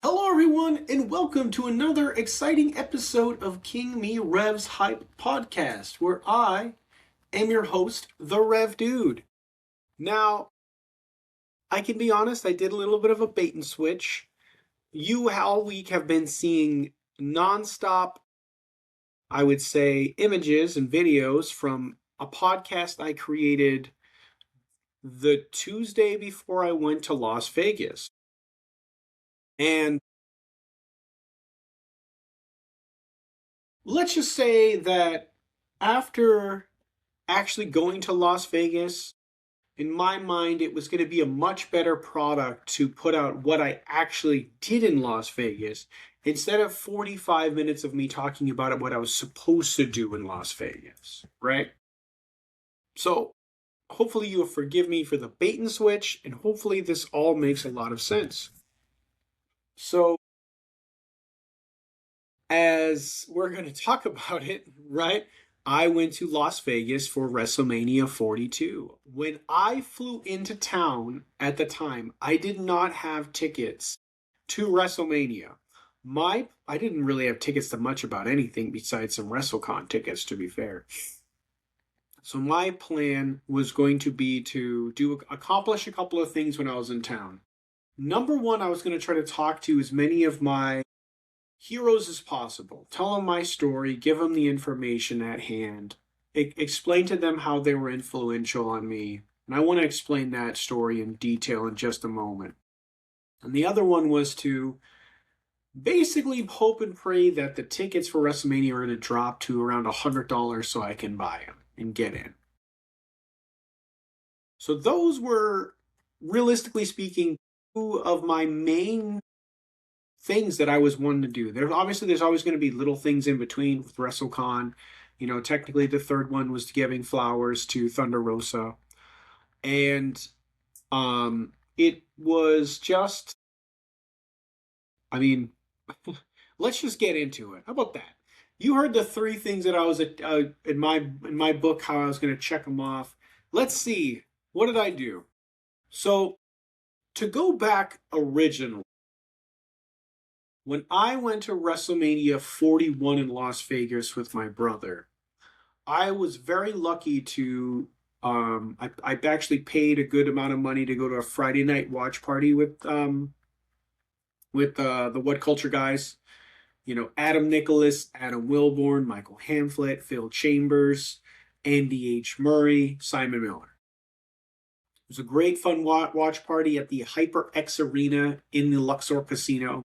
Hello, everyone, and welcome to another exciting episode of King Me Rev's Hype Podcast, where I am your host, the Rev Dude. Now, I can be honest, I did a little bit of a bait and switch. You all week have been seeing nonstop, I would say, images and videos from a podcast I created the Tuesday before I went to Las Vegas. And let's just say that after actually going to Las Vegas, in my mind, it was going to be a much better product to put out what I actually did in Las Vegas instead of 45 minutes of me talking about what I was supposed to do in Las Vegas, right? So hopefully you'll forgive me for the bait and switch, and hopefully this all makes a lot of sense. So, as we're going to talk about it, right? I went to Las Vegas for WrestleMania 42. When I flew into town at the time, I did not have tickets to WrestleMania. I didn't really have tickets to much about anything besides some WrestleCon tickets, to be fair. So my plan was going to be to accomplish a couple of things when I was in town. Number one, I was going to try to talk to as many of my heroes as possible. Tell them my story, give them the information at hand, explain to them how they were influential on me. And I want to explain that story in detail in just a moment. And the other one was to basically hope and pray that the tickets for WrestleMania are going to drop to around $100 so I can buy them and get in. So those were, realistically speaking, two of my main things that I was wanting to do. There's always going to be little things in between with WrestleCon. You know, technically the third one was giving flowers to Thunder Rosa. And it was just, I mean, let's just get into it. How about that? You heard the three things that I was in my book, how I was going to check them off. Let's see, what did I do? So to go back originally, when I went to WrestleMania 41 in Las Vegas with my brother, I was very lucky to. I actually paid a good amount of money to go to a Friday night watch party with the What Culture guys. You know, Adam Nicholas, Adam Wilborn, Michael Hamflett, Phil Chambers, Andy H. Murray, Simon Miller. It was a great fun watch party at the HyperX Arena in the Luxor Casino.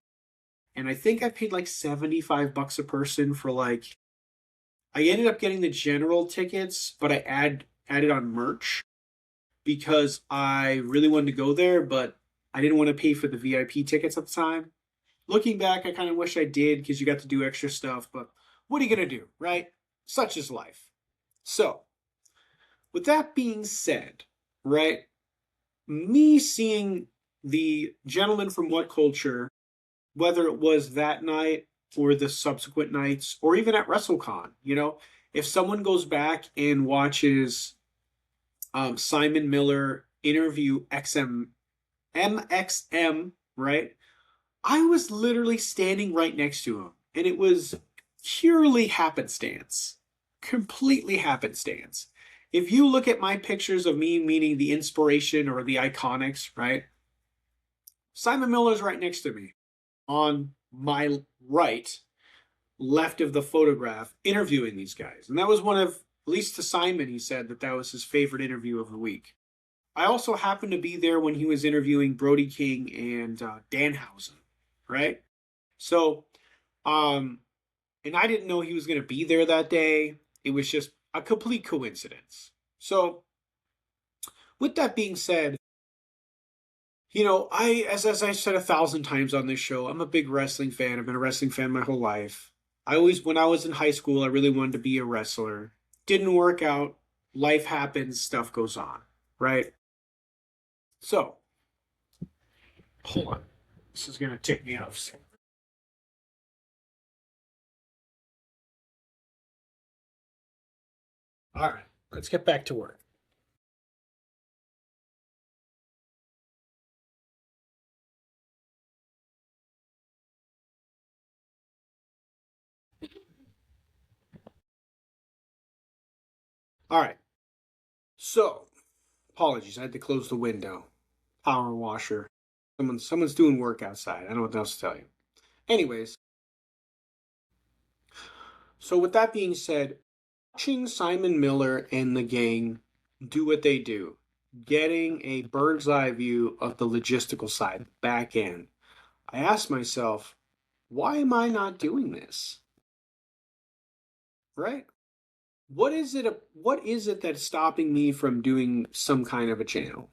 And I think I paid like 75 bucks a person for like I ended up getting the general tickets, but I added on merch because I really wanted to go there, but I didn't want to pay for the VIP tickets at the time. Looking back, I kind of wish I did because you got to do extra stuff, but what are you going to do, right? Such is life. So, with that being said, right, me seeing the gentleman from What Culture, whether it was that night or the subsequent nights or even at WrestleCon, you know, if someone goes back and watches Simon Miller interview MXM, right? I was literally standing right next to him, and it was purely happenstance, completely happenstance. If you look at my pictures of me meeting the inspiration or the iconics, right? Simon Miller's right next to me on my right, left of the photograph, interviewing these guys. And that was one of, at least to Simon, he said that was his favorite interview of the week. I also happened to be there when he was interviewing Brody King and Danhausen, right? So, and I didn't know he was going to be there that day. It was just a complete coincidence. So, with that being said, you know, as I said 1,000 times on this show, I'm a big wrestling fan. I've been a wrestling fan my whole life. When I was in high school, I really wanted to be a wrestler. Didn't work out. Life happens. Stuff goes on, right? So, hold on. This is gonna take me off. All right, let's get back to work. All right. So, apologies. I had to close the window. Power washer. Someone's doing work outside. I don't know what else to tell you. Anyways, so with that being said, watching Simon Miller and the gang do what they do, getting a bird's eye view of the logistical side, back end, I asked myself, why am I not doing this? Right? What is it that's stopping me from doing some kind of a channel?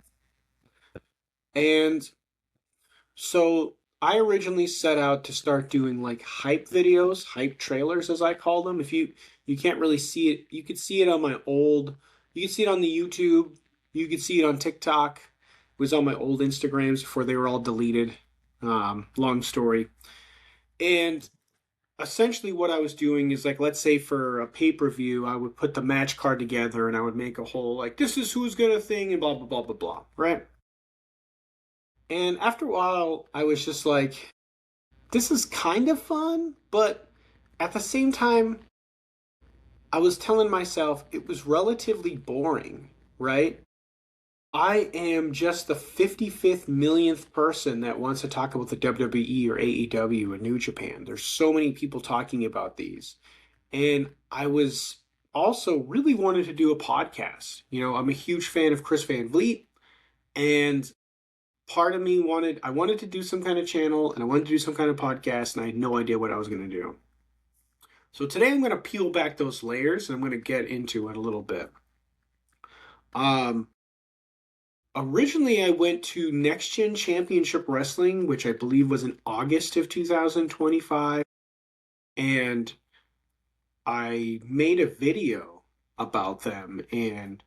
And so I originally set out to start doing like hype videos, hype trailers as I call them. If you can't really see it, you could see it on my old, you could see it on the YouTube, you could see it on TikTok. It was on my old Instagrams before they were all deleted. Long story. And essentially what I was doing is like, let's say for a pay-per-view, I would put the match card together and I would make a whole like, this is who's gonna thing and blah blah blah blah blah, right? And after a while, I was just like, this is kind of fun, but at the same time, I was telling myself it was relatively boring, right? I am just the 55th millionth person that wants to talk about the WWE or AEW and New Japan. There's so many people talking about these. And I was also really wanted to do a podcast. I'm a huge fan of Chris Van Vliet, and part of me I wanted to do some kind of channel and I wanted to do some kind of podcast, and I had no idea what I was going to do. So today I'm going to peel back those layers and I'm going to get into it a little bit. Um, Originally I went to Next Gen Championship Wrestling, which I believe was in August of 2025, and I made a video about them and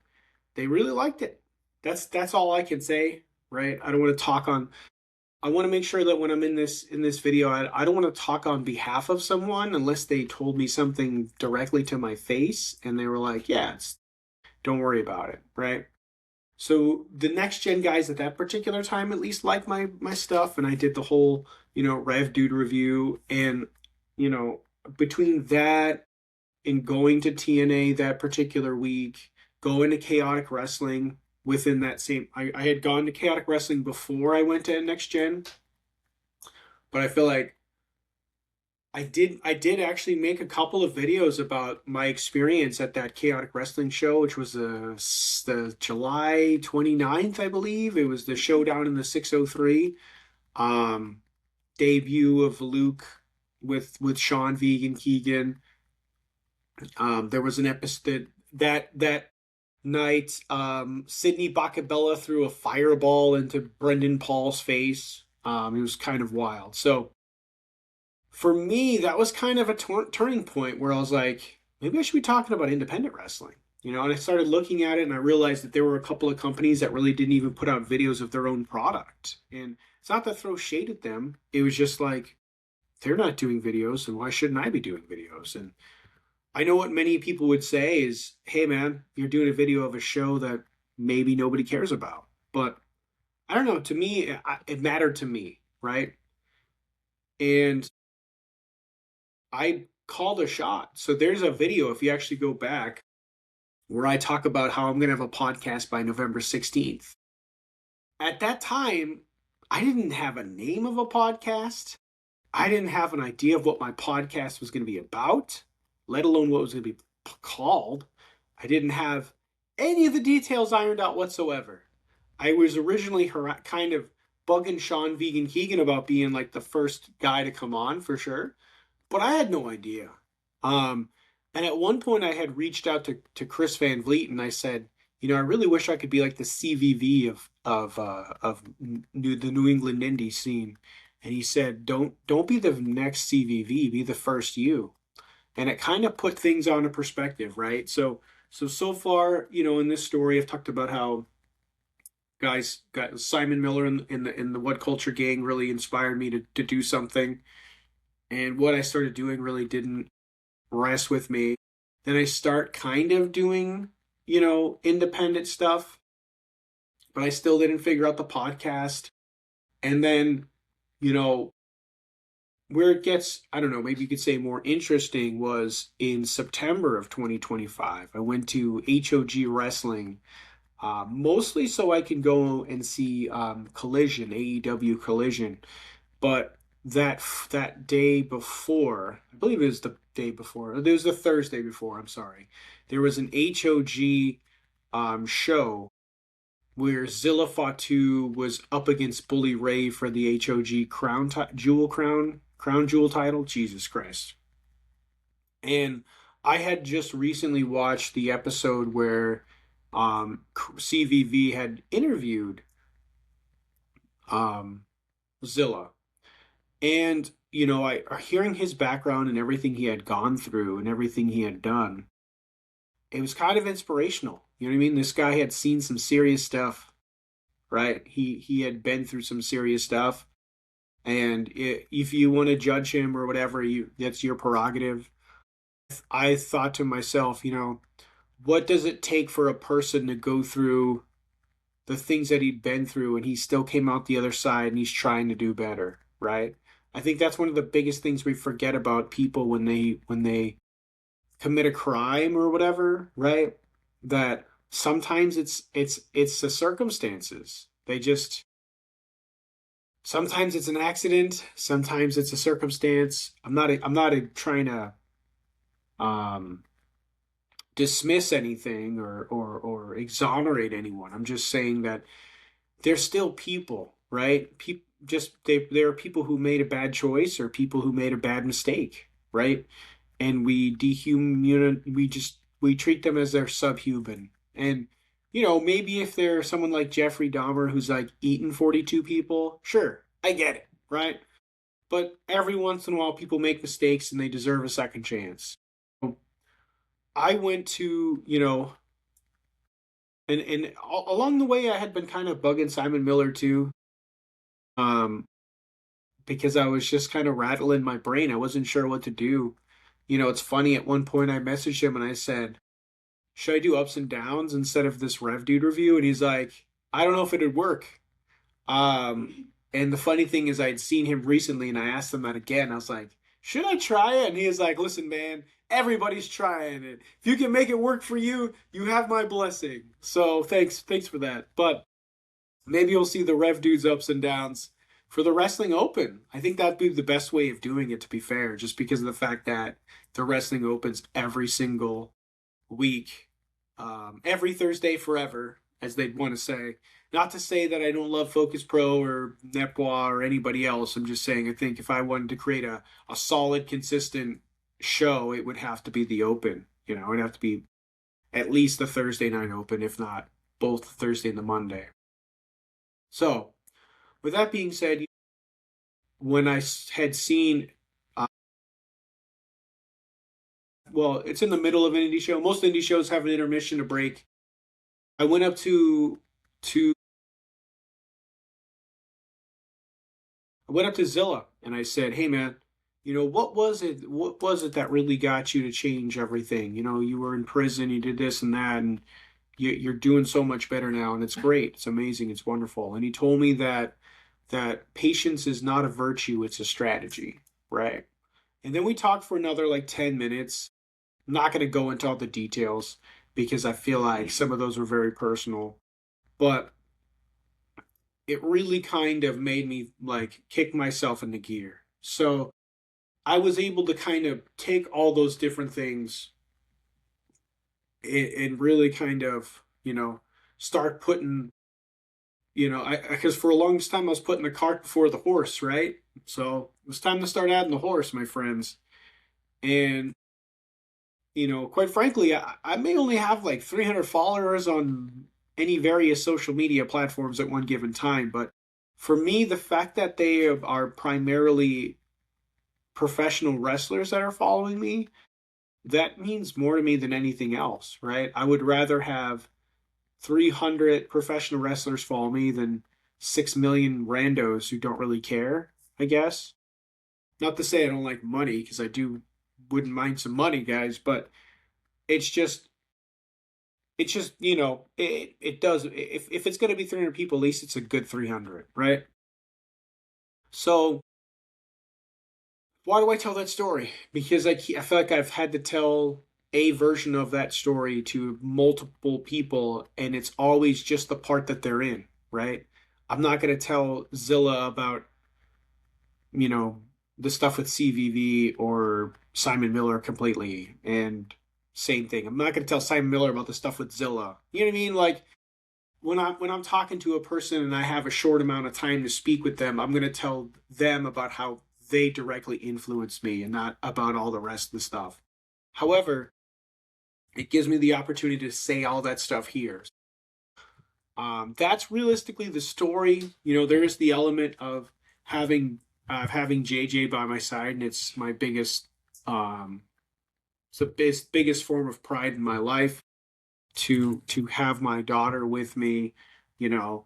they really liked it. That's all I can say, right? I don't want to talk on I want to make sure that when I'm in this video, I don't want to talk on behalf of someone unless they told me something directly to my face and they were like, "Yeah, don't worry about it," right? So the next gen guys at that particular time at least liked my stuff, and I did the whole Rev Dude review, and you know between that and going to TNA that particular week, going to Chaotic Wrestling within that same I had gone to Chaotic Wrestling before I went to Next Gen, but I feel like I did actually make a couple of videos about my experience at that Chaotic Wrestling show, which was the July 29th, I believe. It was the showdown in the 603. Debut of Luke with Sean Vegan Keegan. There was an episode that night, Sydney Bacabella threw a fireball into Brendan Paul's face. It was kind of wild. So for me, that was kind of a turning point where I was like, maybe I should be talking about independent wrestling. And I started looking at it and I realized that there were a couple of companies that really didn't even put out videos of their own product. And it's not to throw shade at them. It was just like, they're not doing videos, and why shouldn't I be doing videos? And I know what many people would say is, hey man, you're doing a video of a show that maybe nobody cares about. But I don't know, to me, it mattered to me, right? And I called a shot. So there's a video, if you actually go back, where I talk about how I'm going to have a podcast by November 16th. At that time, I didn't have a name of a podcast. I didn't have an idea of what my podcast was going to be about, let alone what it was going to be called. I didn't have any of the details ironed out whatsoever. I was originally kind of bugging Sean Vegan Keegan about being like the first guy to come on for sure, but I had no idea. And at one point, I had reached out to Chris Van Vliet and I said, I really wish I could be like the CVV of the New England indie scene. And he said, don't be the next CVV, be the first you. And it kind of put things on a perspective, right? So far, in this story, I've talked about how guys got Simon Miller in the What Culture gang really inspired me to do something. And what I started doing really didn't rest with me. Then I start kind of doing, independent stuff, but I still didn't figure out the podcast. And then, you know, where it gets, I don't know, maybe you could say more interesting was in September of 2025. I went to HOG Wrestling, mostly so I can go and see Collision, AEW Collision. But that day before, I believe it was the day before, it was the Thursday before, I'm sorry, there was an HOG show where Zilla Fatu was up against Bully Ray for the HOG crown jewel title. Jesus Christ! And I had just recently watched the episode where CVV had interviewed um, Zilla, and I hearing his background and everything he had gone through and everything he had done, it was kind of inspirational. You know what I mean? This guy had seen some serious stuff, right? He had been through some serious stuff, and if you want to judge him or whatever, that's your prerogative. I thought to myself, what does it take for a person to go through the things that he'd been through and he still came out the other side and he's trying to do better, right? I think that's one of the biggest things we forget about people when they commit a crime or whatever, right? That sometimes it's the circumstances. They just sometimes it's an accident, sometimes it's a circumstance. I'm not trying to um dismiss anything or exonerate anyone. I'm just saying that they're still people, right? People just there are people who made a bad choice or people who made a bad mistake, right? And we treat them as they're subhuman. And maybe if they're someone like Jeffrey Dahmer who's like eaten 42 people, sure, I get it, right? But every once in a while people make mistakes and they deserve a second chance. I went to, and along the way I had been kind of bugging Simon Miller too. Um, because I was just kind of rattling my brain. I wasn't sure what to do. It's funny, at one point I messaged him and I said, should I do ups and downs instead of this Rev Dude review? And he's like, I don't know if it'd work. And the funny thing is I'd seen him recently and I asked him that again. I was like, should I try it? And he was like, listen, man, everybody's trying it. If you can make it work for you, you have my blessing. So thanks for that. But maybe you'll see the Rev Dude's ups and downs for the Wrestling Open. I think that'd be the best way of doing it, to be fair, just because of the fact that the Wrestling Open's every single week, every Thursday forever, as they'd want to say. Not to say that I don't love Focus Pro or Netbois or anybody else. I'm just saying I think if I wanted to create a solid, consistent show, it would have to be the Open. It'd have to be at least the Thursday night Open, if not both the Thursday and the Monday. So, with that being said, when I had seen, uh, well, it's in the middle of an indie show. Most indie shows have an intermission, a break. I went up to I went up to Zilla and I said, "Hey, man, what was it? What was it that really got you to change everything? You were in prison, you did this and that, and you're doing so much better now, and it's great. It's amazing. It's wonderful." And he told me that patience is not a virtue, it's a strategy, right? And then we talked for another like 10 minutes. I'm not going to go into all the details because I feel like some of those were very personal, but it really kind of made me like kick myself into gear. So I was able to kind of take all those different things and really kind of, start putting, I because for a long time I was putting the cart before the horse, right? So it was time to start adding the horse, my friends. And quite frankly, I may only have like 300 followers on any various social media platforms at one given time, but for me, the fact that they are primarily professional wrestlers that are following me, that means more to me than anything else, right? I would rather have 300 professional wrestlers follow me than 6 million randos who don't really care, I guess. Not to say I don't like money, because I do wouldn't mind some money, guys, but it's just it does, if it's going to be 300 people, at least it's a good 300, right? So Why do I tell that story? Because I feel like I've had to tell a version of that story to multiple people, and it's always just the part that they're in, right? I'm not going to tell Zilla about, you know, the stuff with CVV or Simon Miller completely. And same thing. I'm not going to tell Simon Miller about the stuff with Zilla. You know what I mean? Like when I'm talking to a person and I have a short amount of time to speak with them, I'm going to tell them about how they directly influenced me and not about all the rest of the stuff. However, it gives me the opportunity to say all that stuff here. That's realistically the story. There is the element of having having JJ by my side, and it's my biggest, it's the biggest form of pride in my life to have my daughter with me. You know,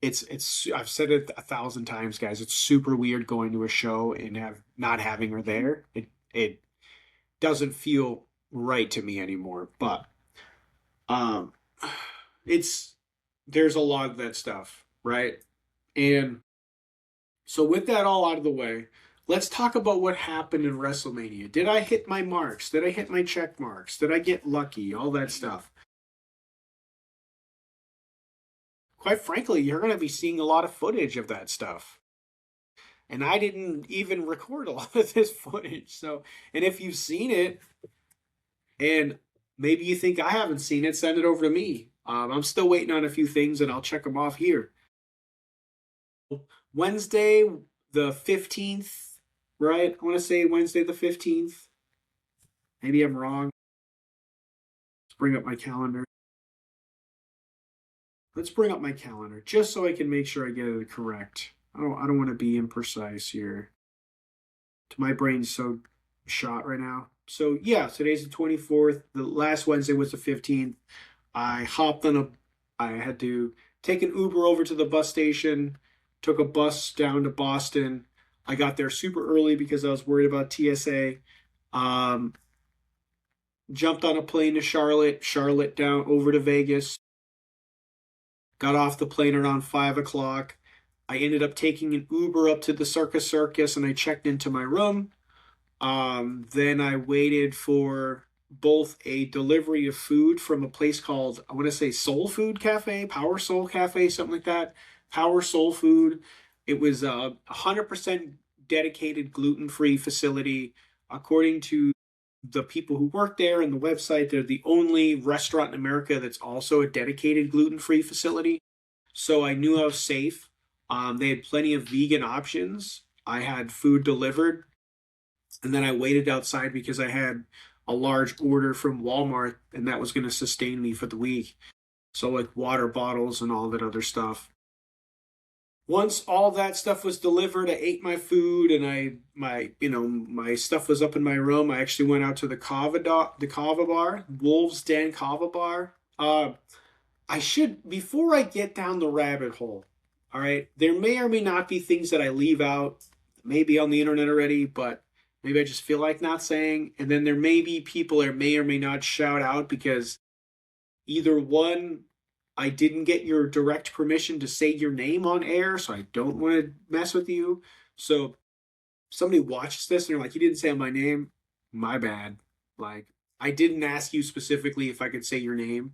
it's I've said it 1,000 times, guys. It's super weird going to a show and not having her there. It doesn't feel right to me anymore. But um, it's there's a lot of that stuff, right? And so with that all out of the way, let's talk about what happened in WrestleMania. Did I hit my marks? Did I hit my check marks? Did I get lucky? All that stuff. Quite frankly, you're going to be seeing a lot of footage of that stuff. And I didn't even record a lot of this footage. So, and if you've seen it and maybe you think I haven't seen it, send it over to me. I'm still waiting on a few things and I'll check them off here. Wednesday, the 15th, right? I want to say Wednesday, the 15th. Maybe I'm wrong. Let's bring up my calendar. Let's bring up my calendar just so I can make sure I get it correct. I don't want to be imprecise here. My brain's so shot right now. So yeah, today's the 24th. The last Wednesday was the 15th. I hopped on a I had to take an Uber over to the bus station, took a bus down to Boston. I got there super early because I was worried about TSA. Um, Jumped on a plane to Charlotte down over to Vegas. Got off the plane around 5 o'clock. I ended up taking an Uber up to the Circus and I checked into my room. Then I waited for both a delivery of food from a place called, I want to say Soul Food Cafe, Power Soul Cafe, something like that. Power Soul Food. It was a 100% dedicated gluten-free facility. According to the people who work there and the website, they're the only restaurant in America that's also a dedicated gluten-free facility. So I knew I was safe. They had plenty of vegan options. I had food delivered, and then I waited outside because I had a large order from Walmart, and that was going to sustain me for the week. So like water bottles and all that other stuff. Once all that stuff was delivered, I ate my food and my stuff was up in my room. I actually went out to the Kava bar, Wolves Den Kava bar. I should, before I get down the rabbit hole, all right, there may or may not be things that I leave out, maybe on the internet already, but maybe I just feel like not saying. And then there may be people that may or may not shout out because either one, I didn't get your direct permission to say your name on air, so I don't want to mess with you. So somebody watches this and they're like, you didn't say my name. My bad. Like, I didn't ask you specifically if I could say your name.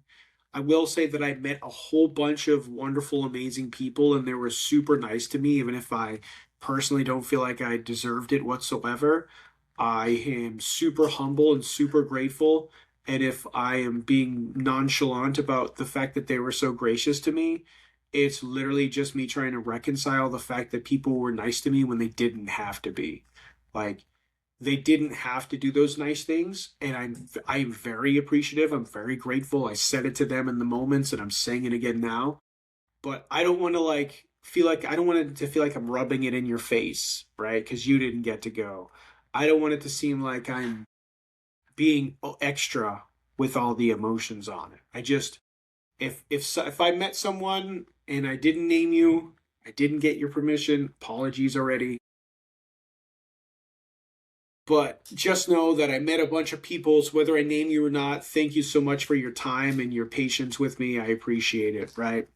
I will say that I met a whole bunch of wonderful, amazing people, and they were super nice to me, even if I personally don't feel like I deserved it whatsoever. I am super humble and super grateful. And if I am being nonchalant about the fact that they were so gracious to me, it's literally just me trying to reconcile the fact that people were nice to me when they didn't have to be. Like, they didn't have to do those nice things, and I'm very appreciative. I'm very grateful. I said it to them in the moments, and I'm saying it again now. But I don't want to I don't want it to feel like I'm rubbing it in your face, right? Because you didn't get to go. I don't want it to seem like I'm being extra with all the emotions on it. I just if I met someone and I didn't name you, I didn't get your permission. Apologies already. But just know that I met a bunch of people, so whether I name you or not, thank you so much for your time and your patience with me. I appreciate it, right?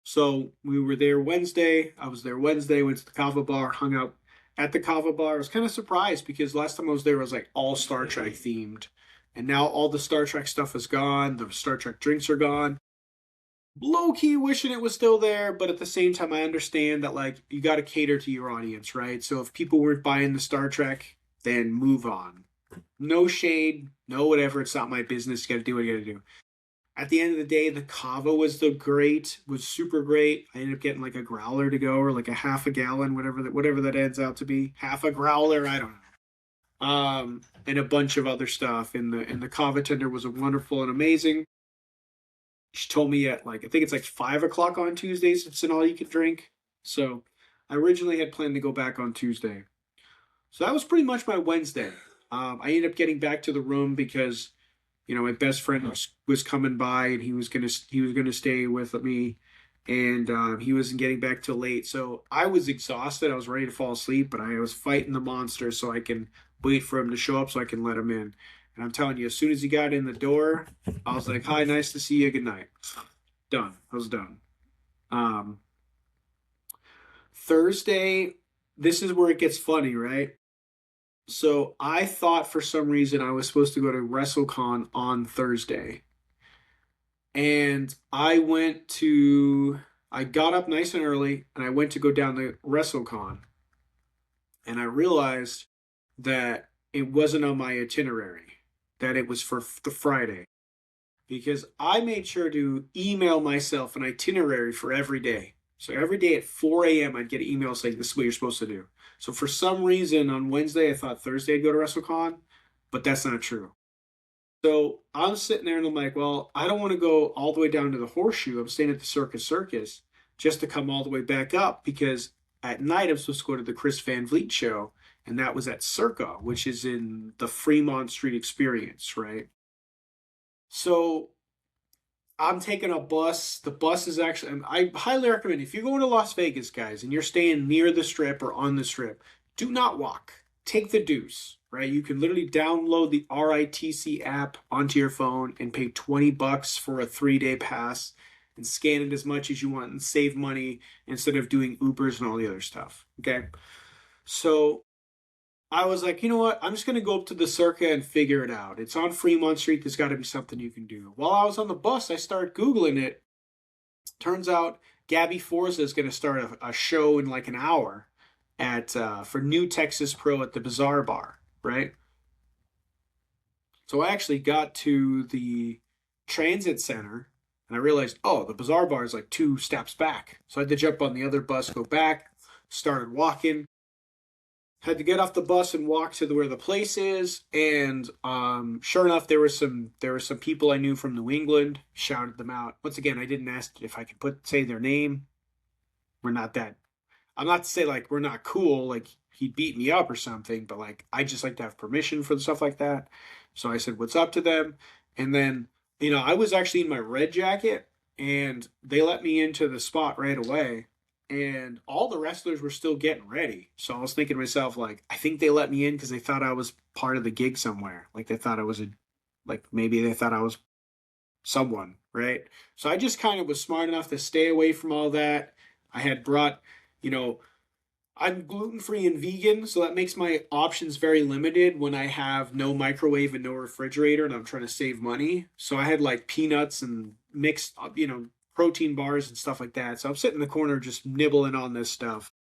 So we were there Wednesday. I was there Wednesday, went to the Kava bar, hung out, at the Kava bar. I was kind of surprised because last time I was there, it was like all Star Trek themed. And now all the Star Trek stuff is gone. The Star Trek drinks are gone. Low key wishing it was still there, but at the same time, I understand that like you got to cater to your audience, right? So if people weren't buying the Star Trek, then move on. No shade, no whatever. It's not my business. You got to do what you got to do. At the end of the day, the Kava was super great. I ended up getting like a growler to go, or like a half a gallon, whatever that ends out to be. Half a growler, I don't know. And a bunch of other stuff. And the Kava tender was wonderful and amazing. She told me at like I think it's like 5 o'clock on Tuesdays. It's an all you can drink. So I originally had planned to go back on Tuesday. So that was pretty much my Wednesday. I ended up getting back to the room because my best friend was coming by and he was gonna stay with me, and he wasn't getting back till late. So I was exhausted. I was ready to fall asleep, but I was fighting the monster so I can wait for him to show up so I can let him in. And I'm telling you, as soon as he got in the door, I was like, "Hi, nice to see you. Good night." Done. I was done. Um, Thursday, this is where it gets funny, right? So I thought for some reason I was supposed to go to WrestleCon on Thursday. And I got up nice and early and I went to go down to WrestleCon. And I realized that it wasn't on my itinerary, that it was for the Friday. Because I made sure to email myself an itinerary for every day. So every day at 4 a.m., I'd get an email saying, "This is what you're supposed to do." So for some reason on Wednesday, I thought Thursday I'd go to WrestleCon, but that's not true. So I'm sitting there and I'm like, well, I don't want to go all the way down to the Horseshoe. I'm staying at the Circus just to come all the way back up because at night I'm supposed to go to the Chris Van Vliet show, and that was at Circa, which is in the Fremont Street Experience, right? So I'm taking a bus. The bus is actually, and I highly recommend if you're going to Las Vegas, guys, and you're staying near the strip or on the strip, do not walk. Take the deuce, right? You can literally download the RITC app onto your phone and pay $20 for a 3-day pass and scan it as much as you want and save money instead of doing Ubers and all the other stuff. Okay. So I was like, you know what? I'm just going to go up to the Circa and figure it out. It's on Fremont Street. There's got to be something you can do. While I was on the bus, I started Googling it. Turns out Gabby Forza is going to start a show in like an hour at for New Texas Pro at the Bazaar Bar, right? So I actually got to the transit center and I realized, oh, the Bazaar Bar is like 2 steps back. So I had to jump on the other bus, go back, started walking. Had to get off the bus and walk to where the place is, and sure enough, there were some people I knew from New England. Shouted them out. Once again, I didn't ask if I could say their name. We're not that. I'm not to say like we're not cool, like he'd beat me up or something, but like I just like to have permission for stuff like that. So I said, "What's up?" to them, and then I was actually in my red jacket, and they let me into the spot right away, and all the wrestlers were still getting ready. So I was thinking to myself, like, I think they let me in because they thought I was part of the gig somewhere. Like they thought I was like maybe they thought I was someone, right? So I just kind of was smart enough to stay away from all that. I had brought, you know, I'm gluten free and vegan, so that makes my options very limited when I have no microwave and no refrigerator and I'm trying to save money. So I had like peanuts and mixed, protein bars and stuff like that. So I'm sitting in the corner just nibbling on this stuff,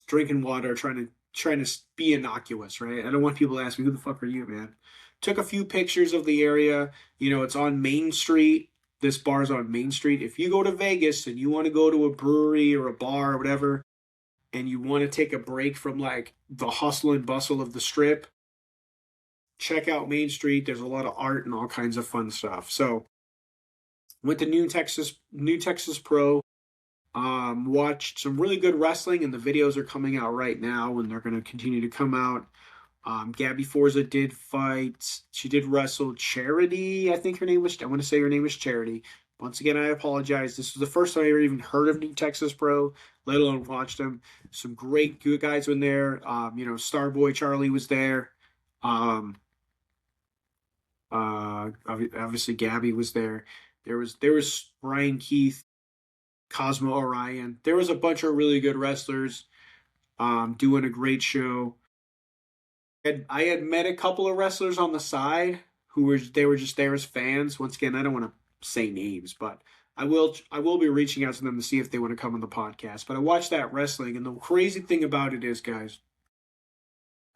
drinking water, trying to be innocuous, right? I don't want people to ask me, "Who the fuck are you, man?" Took a few pictures of the area. It's on Main Street. This bar's on Main Street. If you go to Vegas and you want to go to a brewery or a bar or whatever, and you want to take a break from like the hustle and bustle of the strip, check out Main Street. There's a lot of art and all kinds of fun stuff. So went to New Texas Pro. Watched some really good wrestling, and the videos are coming out right now, and they're going to continue to come out. Gabby Forza did fight. She did wrestle Charity. I think her name was. I want to say her name was Charity. Once again, I apologize. This was the first time I ever even heard of New Texas Pro, let alone watched them. Some great good guys in there. Starboy Charlie was there. Obviously Gabby was there. There was Brian Keith, Cosmo Orion. There was a bunch of really good wrestlers. doing a great show. I had met a couple of wrestlers on the side who were just there as fans. Once again, I don't want to say names, but I will be reaching out to them to see if they want to come on the podcast. But I watched that wrestling, and the crazy thing about it is, guys,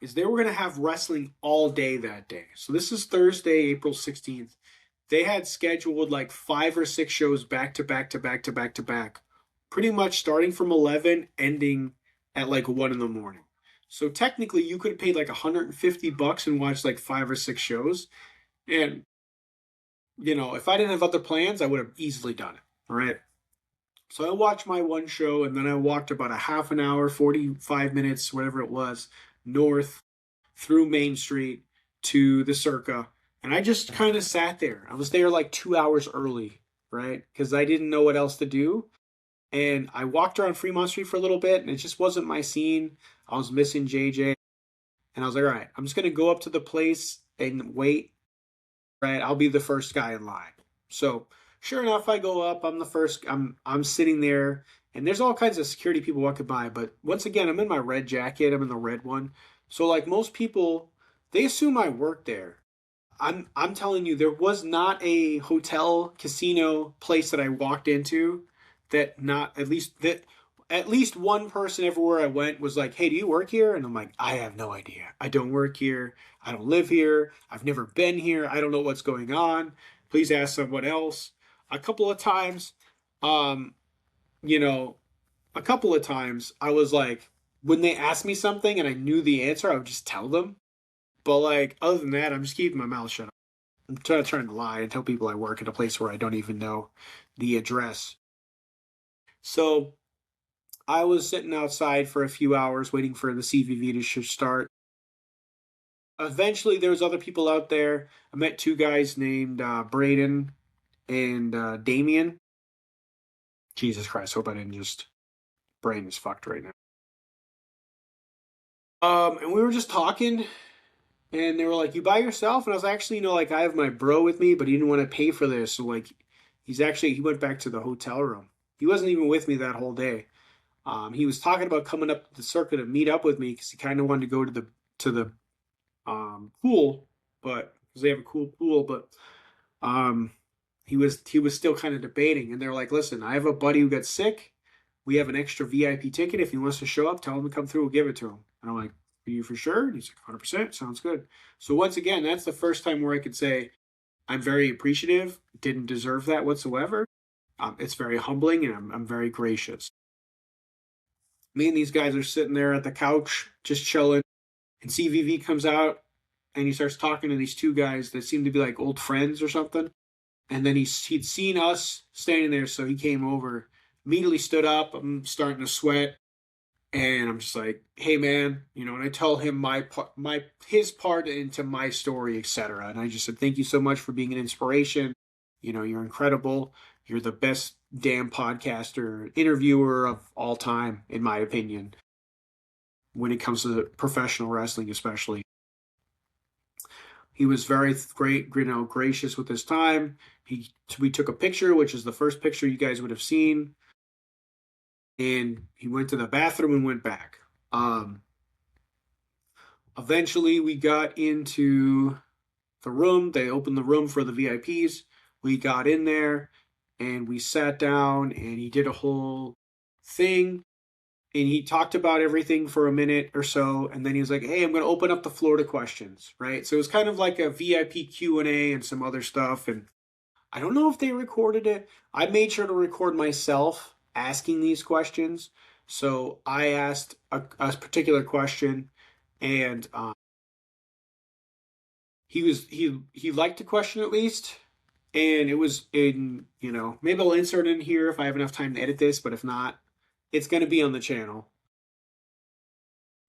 is they were going to have wrestling all day that day. So this is Thursday, April 16th. They had scheduled like 5 or 6 shows back to back to back to back to back, pretty much starting from 11, ending at like 1 in the morning. So technically, you could have paid like $150 and watched like 5 or 6 shows. And, if I didn't have other plans, I would have easily done it. All right. So I watched my one show, and then I walked about a half an hour, 45 minutes, whatever it was, north through Main Street to the Circa. And I just kind of sat there. I was there like 2 hours early, right? Because I didn't know what else to do. And I walked around Fremont Street for a little bit, and it just wasn't my scene. I was missing JJ. And I was like, all right, I'm just going to go up to the place and wait. Right? I'll be the first guy in line. So sure enough, I go up. I'm the first. I'm sitting there, and there's all kinds of security people walking by. But once again, I'm in my red jacket. I'm in the red one. So like most people, they assume I work there. I'm telling you, there was not a hotel, casino place that I walked into that not at least one person everywhere I went was like, "Hey, do you work here?" And I'm like, "I have no idea. I don't work here. I don't live here. I've never been here. I don't know what's going on. Please ask someone else." A couple of times, um, you know, a couple of times I was like, when they asked me something and I knew the answer, I would just tell them. But like other than that, I'm just keeping my mouth shut. I'm trying to lie and tell people I work at a place where I don't even know the address. So I was sitting outside for a few hours waiting for the CVV to start. Eventually, there was other people out there. I met two guys named Braden and Damien. Jesus Christ, hope I didn't just brain is fucked right now. And we were just talking, and they were like, "You by yourself?" And I was actually, like I have my bro with me, but he didn't want to pay for this, so like, he went back to the hotel room. He wasn't even with me that whole day. He was talking about coming up to the circuit to meet up with me because he kind of wanted to go to the pool, but because they have a cool pool, but um, he was still kind of debating, and they're like, "Listen, I have a buddy who got sick. We have an extra VIP ticket. If he wants to show up, tell him to come through. We'll give it to him." And I'm like, "Are you for sure?" And he's like, "100%. Sounds good." So once again, that's the first time where I could say I'm very appreciative. Didn't deserve that whatsoever. It's very humbling, and I'm very gracious. Me and these guys are sitting there at the couch, just chilling, and CVV comes out, and he starts talking to these two guys that seem to be like old friends or something. And then he'd seen us standing there, so he came over, immediately stood up. I'm starting to sweat, and I'm just like, "Hey, man," and I tell him his part into my story, etc. And I just said, "Thank you so much for being an inspiration. You're incredible. You're the best damn podcaster, interviewer of all time, in my opinion, when it comes to professional wrestling, especially." He was very great, gracious with his time. We took a picture, which is the first picture you guys would have seen, and he went to the bathroom and went back. Eventually, we got into the room. They opened the room for the VIPs. We got in there, and we sat down, and he did a whole thing. And he talked about everything for a minute or so, and then he was like, "Hey, I'm going to open up the floor to questions," right? So it was kind of like a VIP Q&A and some other stuff, and I don't know if they recorded it. I made sure to record myself asking these questions. So I asked a particular question, and he liked the question at least, and it was in, maybe I'll insert it in here if I have enough time to edit this, but if not, it's going to be on the channel.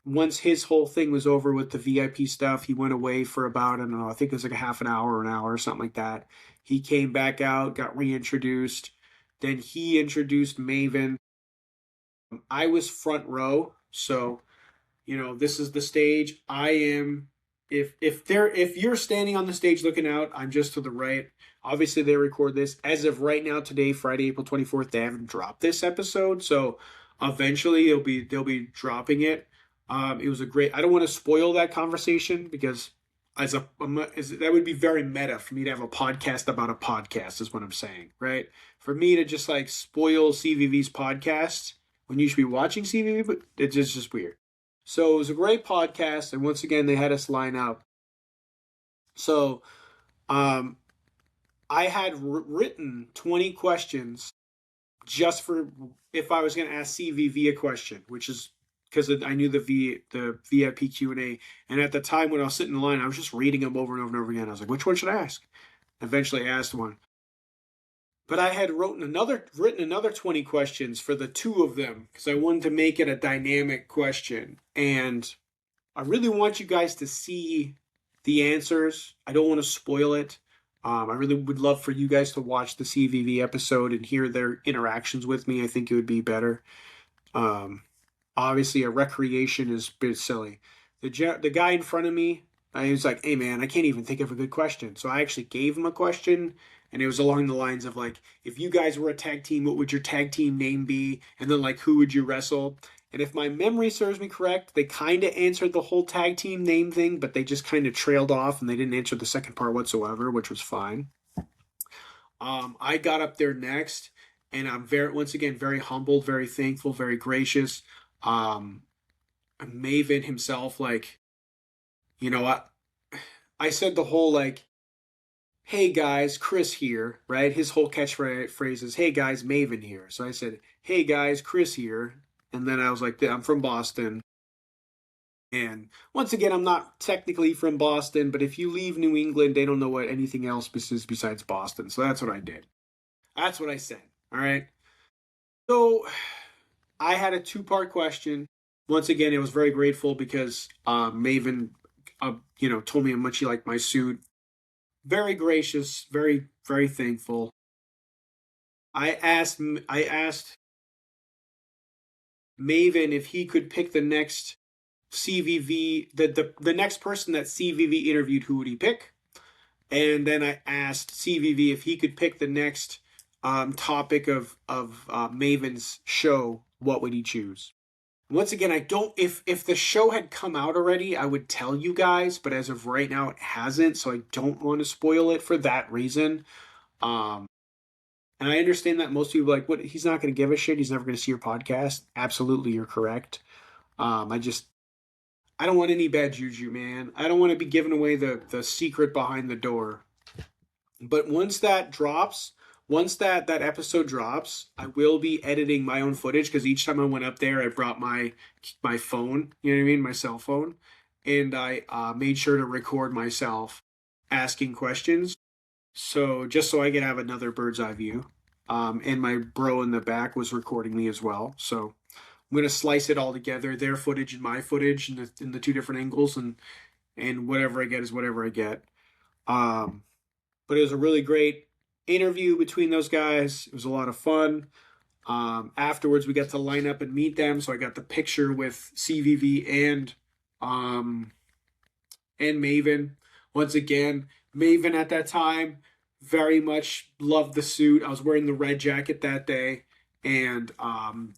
Once his whole thing was over with the VIP stuff, he went away for about, I don't know, I think it was like a half an hour or an hour or something like that. He came back out, got reintroduced. Then he introduced Maven. I was front row, so this is the stage. I am if you're standing on the stage looking out, I'm just to the right. Obviously, they record this as of right now today, Friday, April 24th. They haven't dropped this episode, so Eventually, they'll be dropping it. It was a great. I don't want to spoil that conversation because that would be very meta for me to have a podcast about a podcast. Is what I'm saying, right? For me to just like spoil CVV's podcast when you should be watching CVV, but it's just weird. So it was a great podcast, and once again, they had us line up. So, um, I had written 20 questions just for if I was going to ask CVV a question, which is because I knew the VIP Q&A, and at the time when I was sitting in line, I was just reading them over and over and over again. I was like, which one should I ask? Eventually, I asked one, but I had written another 20 questions for the two of them because I wanted to make it a dynamic question, and I really want you guys to see the answers. I don't want to spoil it. I really would love for you guys to watch the CVV episode and hear their interactions with me. I think it would be better. Obviously, a recreation is a bit silly. The guy in front of me, he was like, "Hey man, I can't even think of a good question." So I actually gave him a question, and it was along the lines of like, "If you guys were a tag team, what would your tag team name be?" And then like, "Who would you wrestle?" And if my memory serves me correct, they kind of answered the whole tag team name thing, but they just kind of trailed off and they didn't answer the second part whatsoever, which was fine. I got up there next, and I'm once again, very humbled, very thankful, very gracious. Um, Maven himself, like, you know, I said the whole like, "Hey guys, Chris here," right? His whole catchphrase is, "Hey guys, Maven here." So I said, "Hey guys, Chris here." And then I was like, "I'm from Boston." And once again, I'm not technically from Boston, but if you leave New England, they don't know what anything else is besides Boston. So that's what I did. That's what I said. All right. So I had a two-part question. Once again, I was very grateful because Maven, told me how much he liked my suit. Very gracious, very, very thankful. I asked Maven if he could pick the next CVV, the next person that CVV interviewed, who would he pick? And then I asked CVV if he could pick the next topic of Maven's show, what would he choose? Once again, I don't. If the show had come out already, I would tell you guys, but as of right now, it hasn't, so I don't want to spoil it for that reason. Um, and I understand that most people are like, what? He's not going to give a shit. He's never going to see your podcast. Absolutely, you're correct. I don't want any bad juju, man. I don't want to be giving away the secret behind the door. But once that episode drops, I will be editing my own footage because each time I went up there, I brought my phone. You know what I mean, my cell phone, and I made sure to record myself asking questions. So just so I could have another bird's eye view. And my bro in the back was recording me as well. So I'm gonna slice it all together, their footage and my footage in the two different angles, and whatever I get is whatever I get. Um, but it was a really great interview between those guys. It was a lot of fun. Afterwards, we got to line up and meet them, so I got the picture with CVV um, and Maven. Once again, Maven at that time very much loved the suit. I was wearing the red jacket that day, and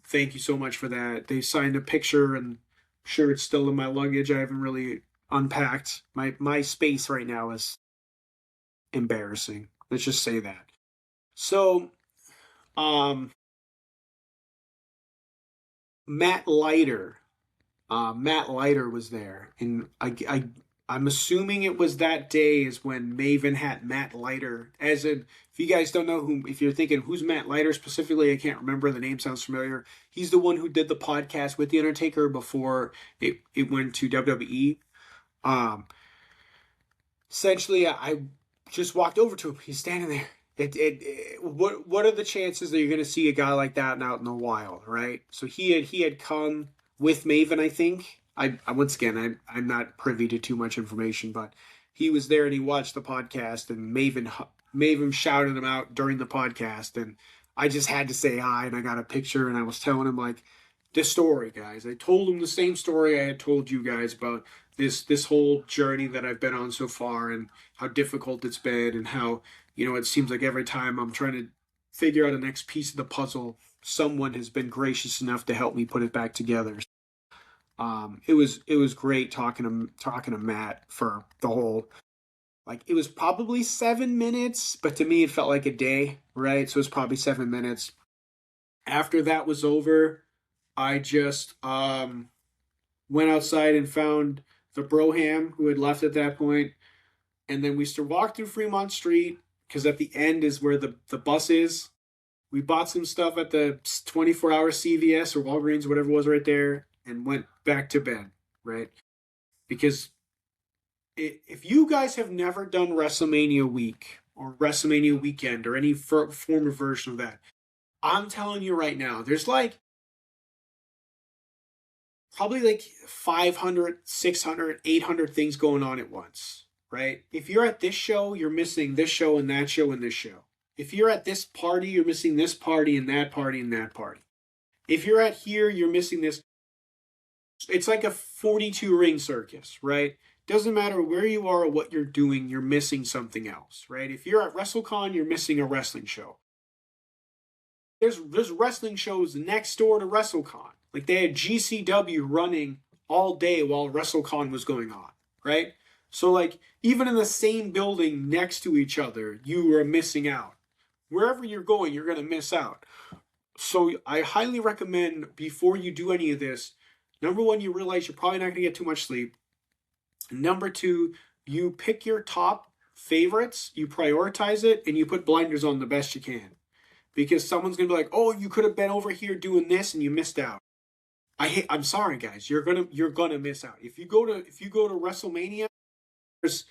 thank you so much for that. They signed a picture, and I'm sure it's still in my luggage. I haven't really unpacked. My space right now is embarrassing. Let's just say that. So, um, Matt Leiter, Matt Leiter was there, and I'm assuming it was that day is when Maven had Matt Leiter. As in, if you guys don't know who, if you're thinking who's Matt Leiter specifically, I can't remember. The name sounds familiar. He's the one who did the podcast with the Undertaker before it went to WWE. Um, Essentially, I just walked over to him. He's standing there. What are the chances that you're going to see a guy like that out in the wild, right? So he had come with Maven, I think. I once again, I'm not privy to too much information, but he was there and he watched the podcast, and Maven shouted him out during the podcast, and I just had to say hi, and I got a picture, and I was telling him like this story, guys. I told him the same story I had told you guys about this whole journey that I've been on so far, and how difficult it's been, and how it seems like every time I'm trying to figure out the next piece of the puzzle, someone has been gracious enough to help me put it back together. It was great talking to Matt for the whole, like, it was probably 7 minutes, but to me it felt like a day, right? So it was probably 7 minutes. After that was over, I just went outside and found the Broham who had left at that point, and then we still walked through Fremont Street because at the end is where the bus is. We bought some stuff at the 24-hour CVS or Walgreens, whatever it was right there, and went back to bed, right? Because if you guys have never done WrestleMania week or WrestleMania weekend or any form of version of that, I'm telling you right now, there's like probably like 500, 600, 800 things going on at once, right? If you're at this show, you're missing this show and that show and this show. If you're at this party, you're missing this party and that party and that party. If you're at here, you're missing this. It's like a 42 ring circus, right? Doesn't matter where you are or what you're doing, you're missing something else, right? If you're at WrestleCon, you're missing a wrestling show. There's wrestling shows next door to WrestleCon. Like they had GCW running all day while WrestleCon was going on, right? So like even in the same building next to each other, you are missing out. Wherever you're going, you're going to miss out. So I highly recommend before you do any of this, number one, you realize you're probably not going to get too much sleep. Number two, you pick your top favorites, you prioritize it, and you put blinders on the best you can. Because someone's going to be like, oh, you could have been over here doing this and you missed out. I'm sorry, guys. You're gonna miss out. If you go to WrestleMania, there's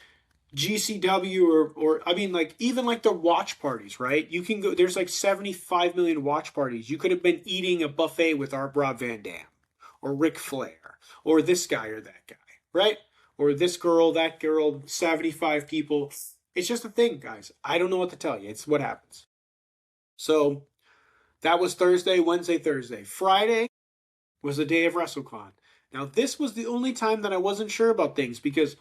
GCW or I mean like even like the watch parties, right? You can go. There's like 75 million watch parties. You could have been eating a buffet with our Rob Van Dam, or Ric Flair, or this guy or that guy, right? Or this girl, that girl. 75 people. It's just a thing, guys. I don't know what to tell you. It's what happens. So that was Thursday, Wednesday, Thursday, Friday was the day of WrestleCon. Now, this was the only time that I wasn't sure about things because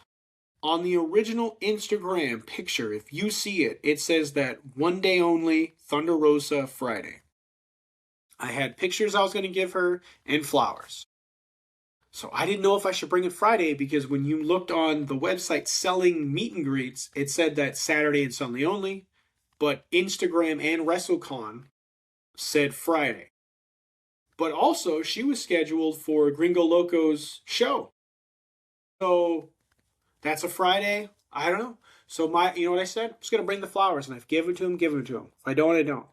on the original Instagram picture, if you see it, it says that one day only, Thunder Rosa, Friday. I had pictures I was going to give her and flowers. So I didn't know if I should bring it Friday because when you looked on the website selling meet and greets, it said that Saturday and Sunday only, but Instagram and WrestleCon said Friday. But also, she was scheduled for Gringo Loco's show. So, that's a Friday. I don't know. So, you know what I said? I'm just going to bring the flowers. And if I give it to him, give it to him. If I don't, I don't.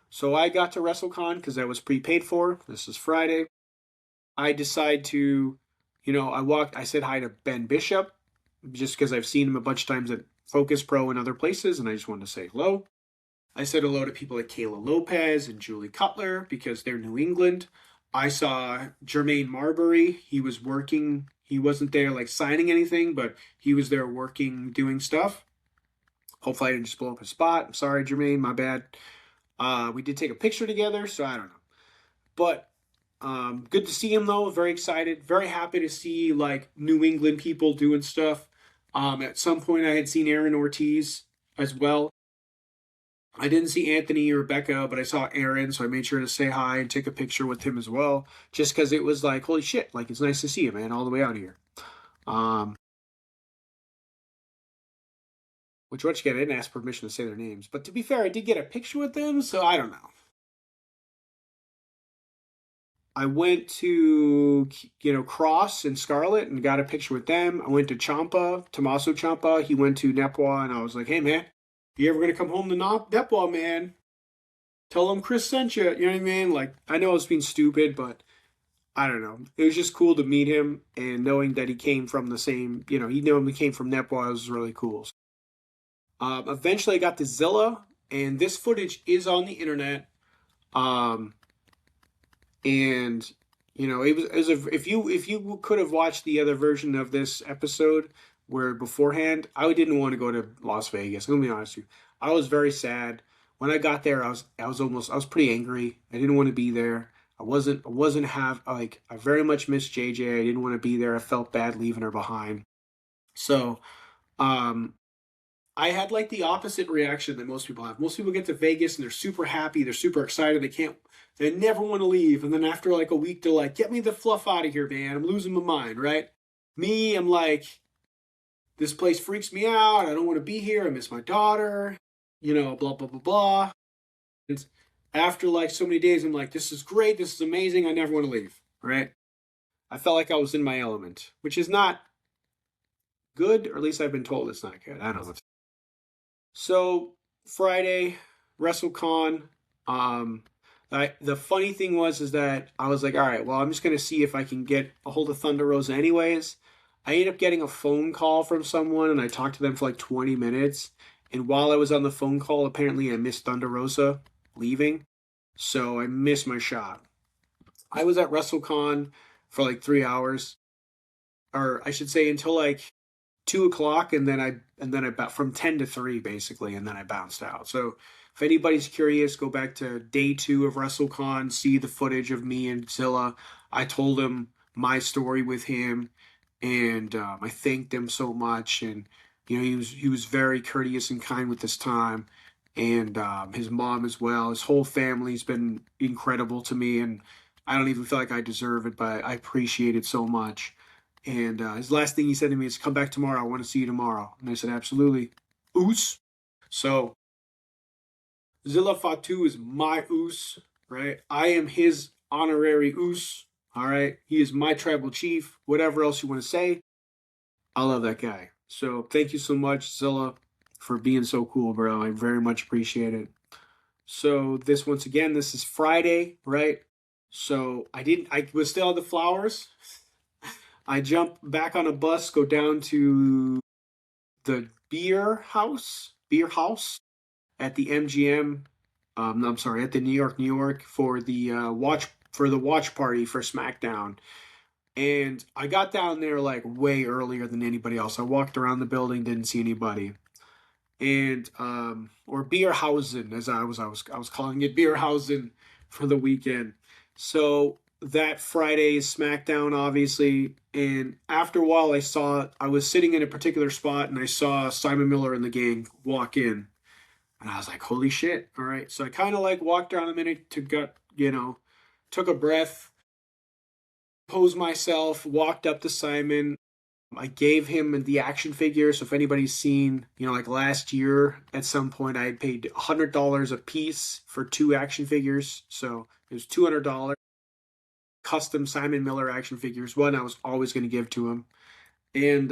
So, I got to WrestleCon because I was prepaid for. This is Friday. I decide to, I said hi to Ben Bishop. Just because I've seen him a bunch of times at Focus Pro and other places. And I just wanted to say hello. I said hello to people like Kayla Lopez and Julie Cutler because they're New England. I saw Jermaine Marbury. He was working. He wasn't there like signing anything, but he was there working, doing stuff. Hopefully I didn't just blow up his spot. I'm sorry, Jermaine. My bad. We did take a picture together, so I don't know. But good to see him, though. Very excited. Very happy to see like New England people doing stuff. At some point I had seen Aaron Ortiz as well. I didn't see Anthony or Rebecca, but I saw Aaron, so I made sure to say hi and take a picture with him as well, just because it was like, holy shit, like, it's nice to see you, man, all the way out here. Which, once again, I didn't ask permission to say their names, but to be fair, I did get a picture with them, so I don't know. I went to, Cross and Scarlett and got a picture with them. I went to Tommaso Ciampa. He went to Nepwa, and I was like, hey, man, you ever going to come home to Nepwa, man? Tell him Chris sent you. You know what I mean? Like, I know I was being stupid, but I don't know. It was just cool to meet him and knowing that he came from the same, he knew he came from Nepwa was really cool. Eventually I got to Zilla, and this footage is on the internet. And, it was if you could have watched the other version of this episode, where beforehand, I didn't want to go to Las Vegas. I'm going to be honest with you. I was very sad. When I got there, I was pretty angry. I didn't want to be there. I very much missed JJ. I didn't want to be there. I felt bad leaving her behind. So, I had like the opposite reaction that most people have. Most people get to Vegas and they're super happy, they're super excited, they never want to leave. And then after like a week, they're like, get me the fluff out of here, man. I'm losing my mind, right? Me, I'm like, this place freaks me out. I don't want to be here. I miss my daughter, blah, blah, blah, blah. And after like so many days, I'm like, this is great. This is amazing. I never want to leave, right? I felt like I was in my element, which is not good, or at least I've been told it's not good. I don't know. So Friday, WrestleCon. The funny thing is that I was like, all right, well, I'm just gonna see if I can get a hold of Thunder Rosa anyways. I ended up getting a phone call from someone, and I talked to them for like 20 minutes. And while I was on the phone call, apparently I missed Thunder Rosa leaving, so I missed my shot. I was at WrestleCon for like 3 hours, or I should say until like 2 o'clock, and then I from 10 to 3 basically, and then I bounced out. So if anybody's curious, go back to day 2 of WrestleCon, see the footage of me and Zilla. I told him my story with him, and I thanked him so much, and he was very courteous and kind with his time, and his mom as well. His whole family's been incredible to me, and I don't even feel like I deserve it, but I appreciate it so much. And his last thing he said to me is, come back tomorrow. I want to see you tomorrow. And I said, absolutely. Oos. So Zilla Fatu is my Oos, right? I am his honorary Oos, all right? He is my tribal chief. Whatever else you want to say, I love that guy. So thank you so much, Zilla, for being so cool, bro. I very much appreciate it. So this is Friday, right? So I was still at the flowers. I jump back on a bus, go down to the beer house at the MGM. I'm sorry, at the New York for the watch party for SmackDown. And I got down there like way earlier than anybody else. I walked around the building, didn't see anybody. And or Bierhausen, as I was calling it, Bierhausen for the weekend. So that Friday's SmackDown, obviously, and after a while I was sitting in a particular spot and I saw Simon Miller and the gang walk in, and I was like, holy shit, all right. So I kind of like walked around a minute took a breath, posed myself, walked up to Simon. I gave him the action figure. So if anybody's seen, like last year at some point I had paid $100 a piece for 2 action figures. So it was $200. Custom Simon Miller action figures. One I was always going to give to him, and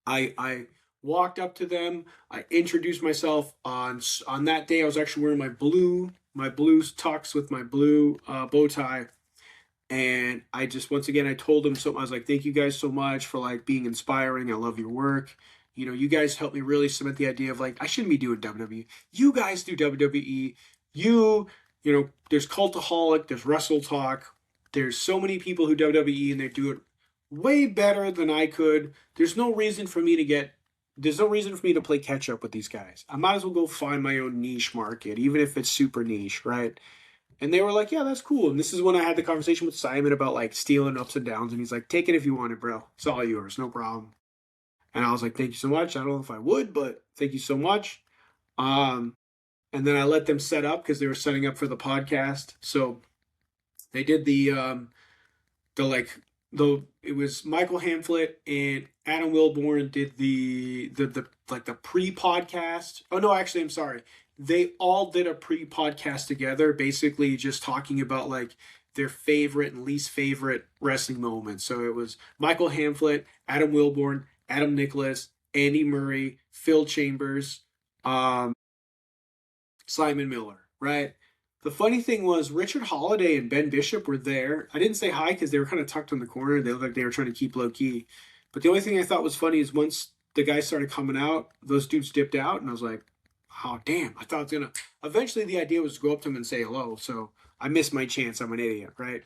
I walked up to them. I introduced myself. On that day, I was actually wearing my blue tux with my blue bow tie, and I just once again I told them so. I was like, thank you guys so much for like being inspiring. I love your work. You guys helped me really cement the idea of like I shouldn't be doing WWE. You guys do WWE. There's Cultaholic, there's Wrestle Talk, there's so many people who WWE and they do it way better than I could. There's no reason for me to play catch up with these guys. I might as well go find my own niche market, even if it's super niche, right? And they were like, yeah, that's cool. And this is when I had the conversation with Simon about like stealing ups and downs. And he's like, take it if you want it, bro. It's all yours, no problem. And I was like, thank you so much. I don't know if I would, but thank you so much. And then I let them set up because they were setting up for the podcast. So they did it was Michael Hamflet and Adam Wilborn did the pre-podcast. Oh no, actually I'm sorry. They all did a pre-podcast together, basically just talking about like their favorite and least favorite wrestling moments. So it was Michael Hamflet, Adam Wilborn, Adam Nicholas, Andy Murray, Phil Chambers, Simon Miller, right? The funny thing was Richard Holiday and Ben Bishop were there. I didn't say hi because they were kind of tucked in the corner. They looked like they were trying to keep low key. But the only thing I thought was funny is once the guys started coming out, those dudes dipped out, and I was like, oh, damn. I thought I was going to... Eventually, the idea was to go up to him and say hello, so I missed my chance. I'm an idiot, right?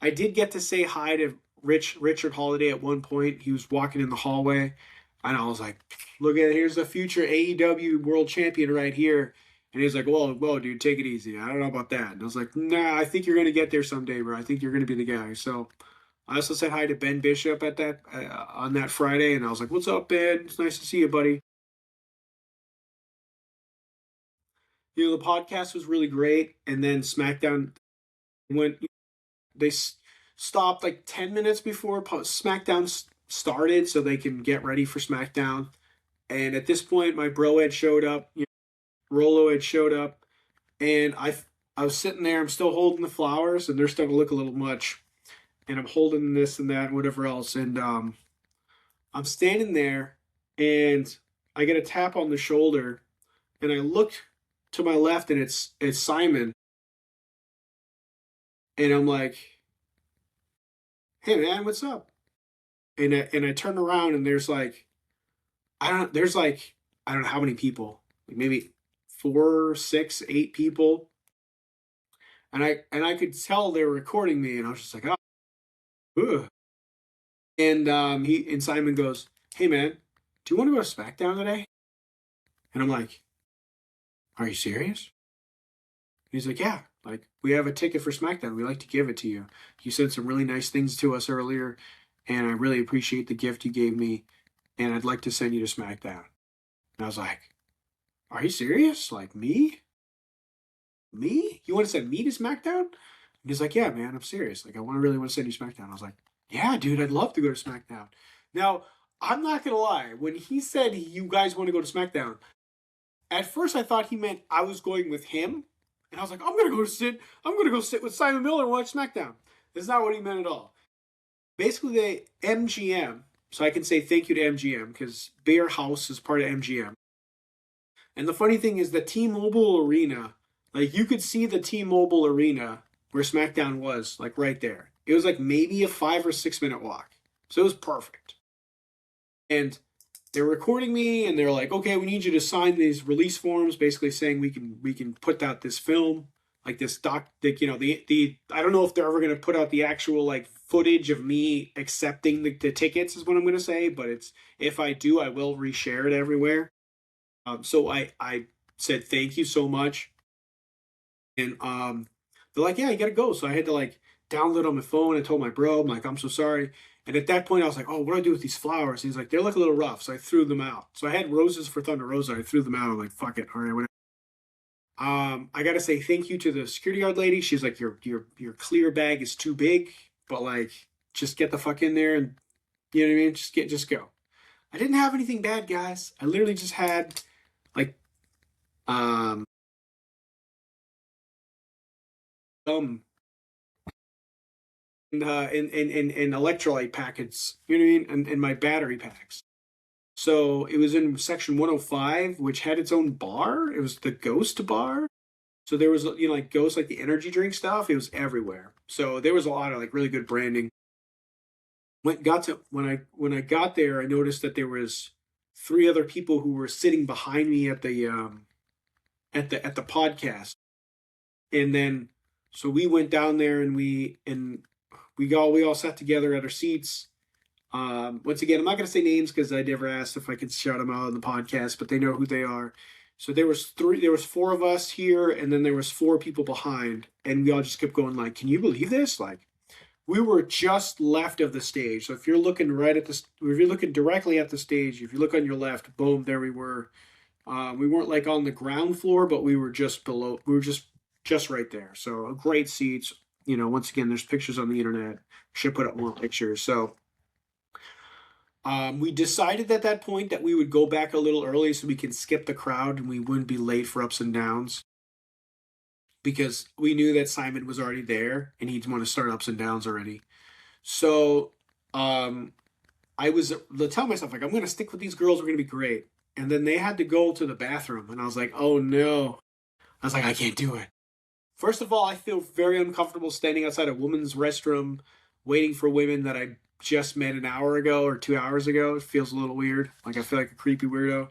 I did get to say hi to Richard Holiday at one point. He was walking in the hallway, and I was like, look at it. Here's the future AEW world champion right here. And he's like, whoa, dude, take it easy. I don't know about that. And I was like, nah, I think you're going to get there someday, bro. I think you're going to be the guy. So I also said hi to Ben Bishop on that Friday. And I was like, what's up, Ben? It's nice to see you, buddy. the podcast was really great, and then SmackDown went. They stopped like 10 minutes before SmackDown started, so they can get ready for SmackDown. And at this point, my bro had showed up. Rolo had showed up, and I was sitting there. I'm still holding the flowers, and they're starting to look a little much. And I'm holding this and that and whatever else. And I'm standing there, and I get a tap on the shoulder, and I look to my left, and it's Simon. And I'm like, "Hey man, what's up?" And I turn around, and I don't know how many people, like maybe 4, 6, 8 people, and I could tell they were recording me, and I was just like, oh, ugh. And he and Simon goes, "Hey man, do you want to go to SmackDown today?" And I'm like, "Are you serious?" And he's like, "Yeah, like we have a ticket for SmackDown. We like to give it to you. You said some really nice things to us earlier, and I really appreciate the gift you gave me, and I'd like to send you to SmackDown." And I was like, "Are you serious? Like me? Me? You want to send me to SmackDown?" And he's like, "Yeah, man, I'm serious. Like, really want to send you to SmackDown." I was like, "Yeah, dude, I'd love to go to SmackDown." Now, I'm not gonna lie. When he said you guys want to go to SmackDown, at first I thought he meant I was going with him, and I was like, I'm gonna go sit with Simon Miller and watch SmackDown." That's not what he meant at all. Basically, they MGM, so I can say thank you to MGM because Bear House is part of MGM. And the funny thing is the T-Mobile Arena, like you could see the T-Mobile Arena where SmackDown was, like right there. It was like maybe a 5 or 6 minute walk. So it was perfect. And they're recording me and they're like, "Okay, we need you to sign these release forms, basically saying we can put out this film, like this doc, like, the I don't know if they're ever gonna put out the actual like footage of me accepting the tickets is what I'm gonna say, but it's if I do, I will reshare it everywhere. So I said thank you so much, and they're like, "Yeah, you gotta go." So I had to like download on my phone and told my bro, I'm like, "I'm so sorry." And at that point, I was like, "Oh, what do I do with these flowers?" And he's like, "They look a little rough," so I threw them out. So I had roses for Thunder Rosa. I threw them out. I'm like, "Fuck it, all right, whatever." I gotta say thank you to the security guard lady. She's like, your clear bag is too big, but like, just get the fuck in there and you know what I mean. Just go. I didn't have anything bad, guys. I literally just had like um um in electrolyte packets, you know what I mean, and my battery packs. So it was in section 105, which had its own bar. It was the Ghost bar. So there was, like Ghost, like the energy drink stuff. It was everywhere. So there was a lot of like really good branding. When I got there, I noticed that there was 3 other people who were sitting behind me at the podcast, and then so we went down there and we all sat together at our seats. Once again, I'm not going to say names because I never asked if I could shout them out on the podcast, but they know who they are. So there was 4 of us here, and then there was 4 people behind, and we all just kept going like, "Can you believe this?" Like, we were just left of the stage. So if you're looking if you're looking directly at the stage, if you look on your left, boom, there we were. We weren't like on the ground floor, but we were just below. We were just right there. So great seats. Once again, there's pictures on the internet. Should put up more pictures. So we decided at that point that we would go back a little early so we can skip the crowd and we wouldn't be late for ups and downs because we knew that Simon was already there and he'd want to start ups and downs already. So I was telling myself, like, I'm going to stick with these girls. We're going to be great. And then they had to go to the bathroom. And I was like, oh no. I was like, I can't do it. First of all, I feel very uncomfortable standing outside a woman's restroom waiting for women that I just met an hour ago or 2 hours ago. It feels a little weird. Like, I feel like a creepy weirdo.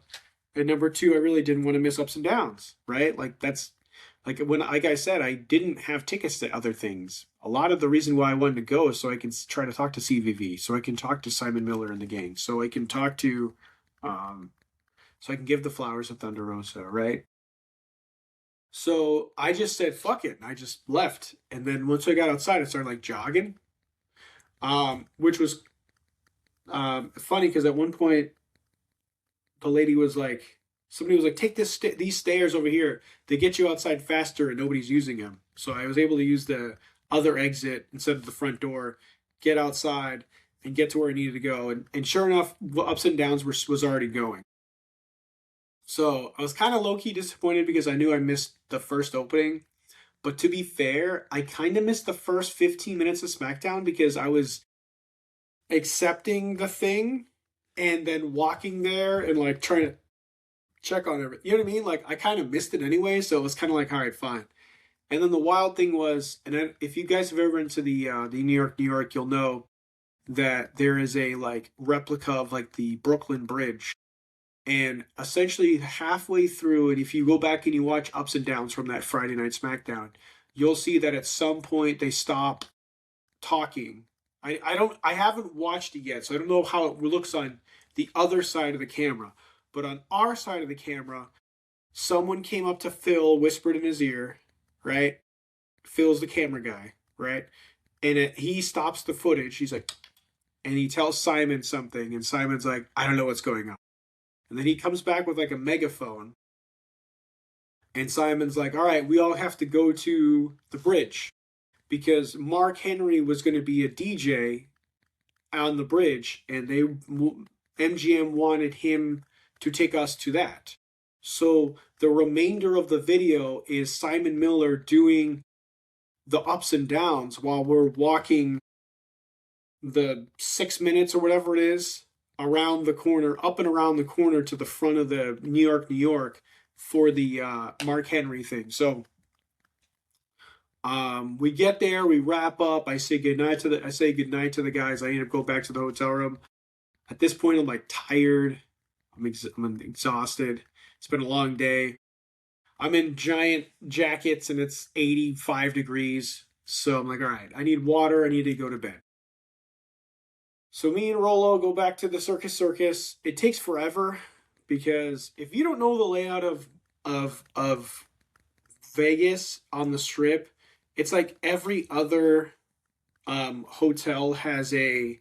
And number 2, I really didn't want to miss ups and downs, right? Like, that's like like I said, I didn't have tickets to other things. A lot of the reason why I wanted to go is so I can try to talk to CVV, so I can talk to Simon Miller and the gang, so I can talk to, so I can give the flowers of Thunder Rosa, right? So I just said fuck it, and I just left. And then once I got outside, I started like jogging, which was funny because at one point the lady was like, Somebody was like, take these stairs over here. They get you outside faster and nobody's using them. So I was able to use the other exit instead of the front door, get outside and get to where I needed to go. And sure enough, ups and downs was already going. So I was kind of low-key disappointed because I knew I missed the first opening. But to be fair, I kind of missed the first 15 minutes of SmackDown because I was accepting the thing and then walking there and like trying to check on everything. You know what I mean? Like I kind of missed it anyway, so it was kind of like, all right, fine. And then the wild thing was, and if you guys have ever been to the New York, you'll know that there is a like replica of like the Brooklyn Bridge. And essentially halfway through, and if you go back and you watch ups and downs from that Friday night SmackDown, you'll see that at some point they stop talking. I haven't watched it yet, so I don't know how it looks on the other side of the camera. But on our side of the camera, someone came up to Phil, whispered in his ear, right? Phil's the camera guy, right? And he stops the footage. He's like, and he tells Simon something, and Simon's like, I don't know what's going on. And then he comes back with like a megaphone. And Simon's like, all right, we all have to go to the bridge. Because Mark Henry was going to be a DJ on the bridge. And MGM wanted him to take us to that. So the remainder of the video is Simon Miller doing the ups and downs while we're walking the 6 minutes or whatever it is around the corner, up and around the corner to the front of the New York for the Mark Henry thing. So we get there, we wrap up. I say goodnight to the guys. I end up going back to the hotel room. At this point, I'm like tired. I'm exhausted. It's been a long day. I'm in giant jackets and it's 85 degrees. So I'm like, all right, I need water. I need to go to bed. So me and Rolo go back to the circus. It takes forever because if you don't know the layout of Vegas on the Strip, it's like every other hotel has a